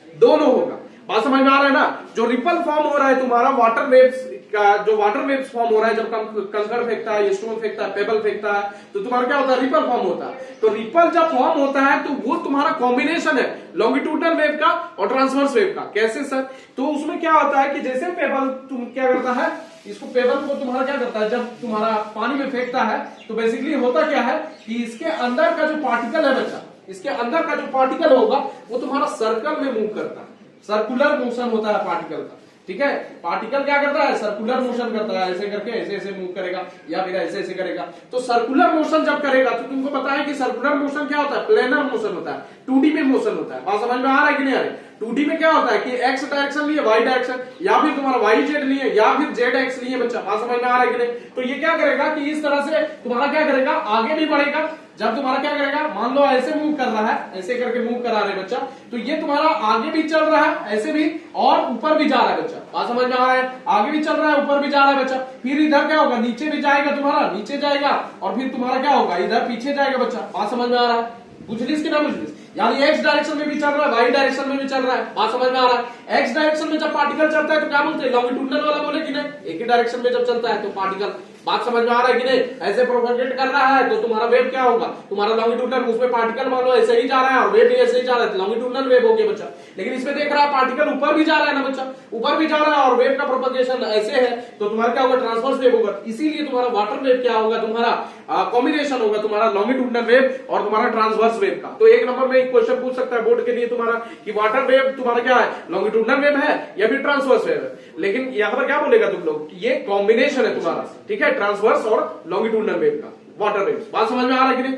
दोनों होगा। बात समझ में आ रहा है ना? जो रिपल फॉर्म हो रहा है तुम्हारा वाटर वेव्स का, जो वाटर वेव्स फॉर्म हो रहा है जब कंकड़ फेंकता है, स्टोन फेंकता है, पेबल फेंकता है, तो तुम्हारा क्या होता है, रिपल फॉर्म होता है। तो रिपल जब फॉर्म होता है तो वो तुम्हारा कॉम्बिनेशन है लॉन्गिट्यूडिनल वेव का और ट्रांसवर्स वेव का। कैसे सर? तो उसमें क्या होता है कि जैसे पेबल तुम क्या करता है, इसको पेबल को तुम्हारा क्या करता है, जब तुम्हारा पानी में फेंकता है तो बेसिकली होता क्या है कि इसके अंदर का जो पार्टिकल है बच्चा, इसके अंदर का जो पार्टिकल होगा वो तुम्हारा सर्कल में मूव करता है, सर्कुलर मोशन होता है पार्टिकल का, ठीक है। पार्टिकल क्या करता है, सर्कुलर मोशन करता है, ऐसे करके ऐसे ऐसे मूव करेगा या फिर ऐसे ऐसे करेगा। तो सर्कुलर मोशन जब करेगा तो तुमको पता है कि सर्कुलर मोशन क्या होता है, प्लेनर मोशन होता है, 2D में मोशन होता है। बात समझ में आ रहा है कि नहीं आ रही? 2D में क्या होता है कि एक्स डायरेक्शन लिए वाई डायरेक्शन, या फिर तुम्हारा वाई जेड लिए, या फिर जेड एक्स लिए बच्चा। बात समझ में आ रहा है कि नहीं? तो ये क्या करेगा कि इस तरह से तुम्हारा क्या करेगा, आगे भी बढ़ेगा। जब तुम्हारा क्या करेगा, मान लो ऐसे मूव कर रहा है, ऐसे करके मूव करा रहे बच्चा, तो ये तुम्हारा आगे भी चल रहा है ऐसे भी, और ऊपर भी जा रहा है बच्चा। बात समझ में आ रहा है? आगे भी चल रहा है, ऊपर भी जा रहा है बच्चा। फिर इधर क्या होगा, नीचे भी जाएगा, तुम्हारा नीचे जाएगा, और फिर तुम्हारा क्या होगा, इधर पीछे जाएगा बच्चा। बात समझ में आ रहा है? बुझलिस कि ना बुझलिस? यानी एक्स डायरेक्शन में भी चल रहा है, वाई डायरेक्शन में भी चल रहा है। बात समझ में आ रहा है? एक्स डायरेक्शन में जब पार्टिकल चलता है तो क्या बोलते हैं, लॉन्गिट्यूडनल वाला बोले कि नहीं? एक ही डायरेक्शन में जब चलता है तो पार्टिकल, बात समझ में आ रहा है कि नहीं? ऐसे प्रोपेगेट कर रहा है तो तुम्हारा वेव क्या होगा, तुम्हारा लॉन्गिट्यूडनल, उसमें पार्टिकल मान लो ऐसे ही जा रहा है और वेव भी ऐसे ही जा रहा है, लॉन्गिट्यूडनल वेव हो गया बच्चा। लेकिन इसमें देख रहा है पार्टिकल ऊपर भी जा रहा है ना बच्चा, ऊपर भी जा रहा है और वेव का प्रोपेगेशन ऐसे है, तो तुम्हारा क्या होगा, ट्रांसवर्स वेव होगा। इसीलिए तुम्हारा वाटर वेव क्या होगा, तुम्हारा कॉम्बिनेशन होगा, तुम्हारा लॉन्गिट्यूडनल वेव और तुम्हारा ट्रांसवर्स वेव का। तो एक नंबर में एक क्वेश्चन पूछ सकता है बोर्ड के लिए तुम्हारा कि वाटर वेव तुम्हारा क्या है, लॉन्गिट्यूडनल वेव है या फिर ट्रांसवर्स वेव है। लेकिन यहां पर क्या बोलेगा तुम लोग, ये कॉम्बिनेशन है तुम्हारा, ठीक है, ट्रांसवर्स और लॉन्गिट्यूडनल वेव का, वाटर वेव। बात समझ में आ रहा है कि नहीं?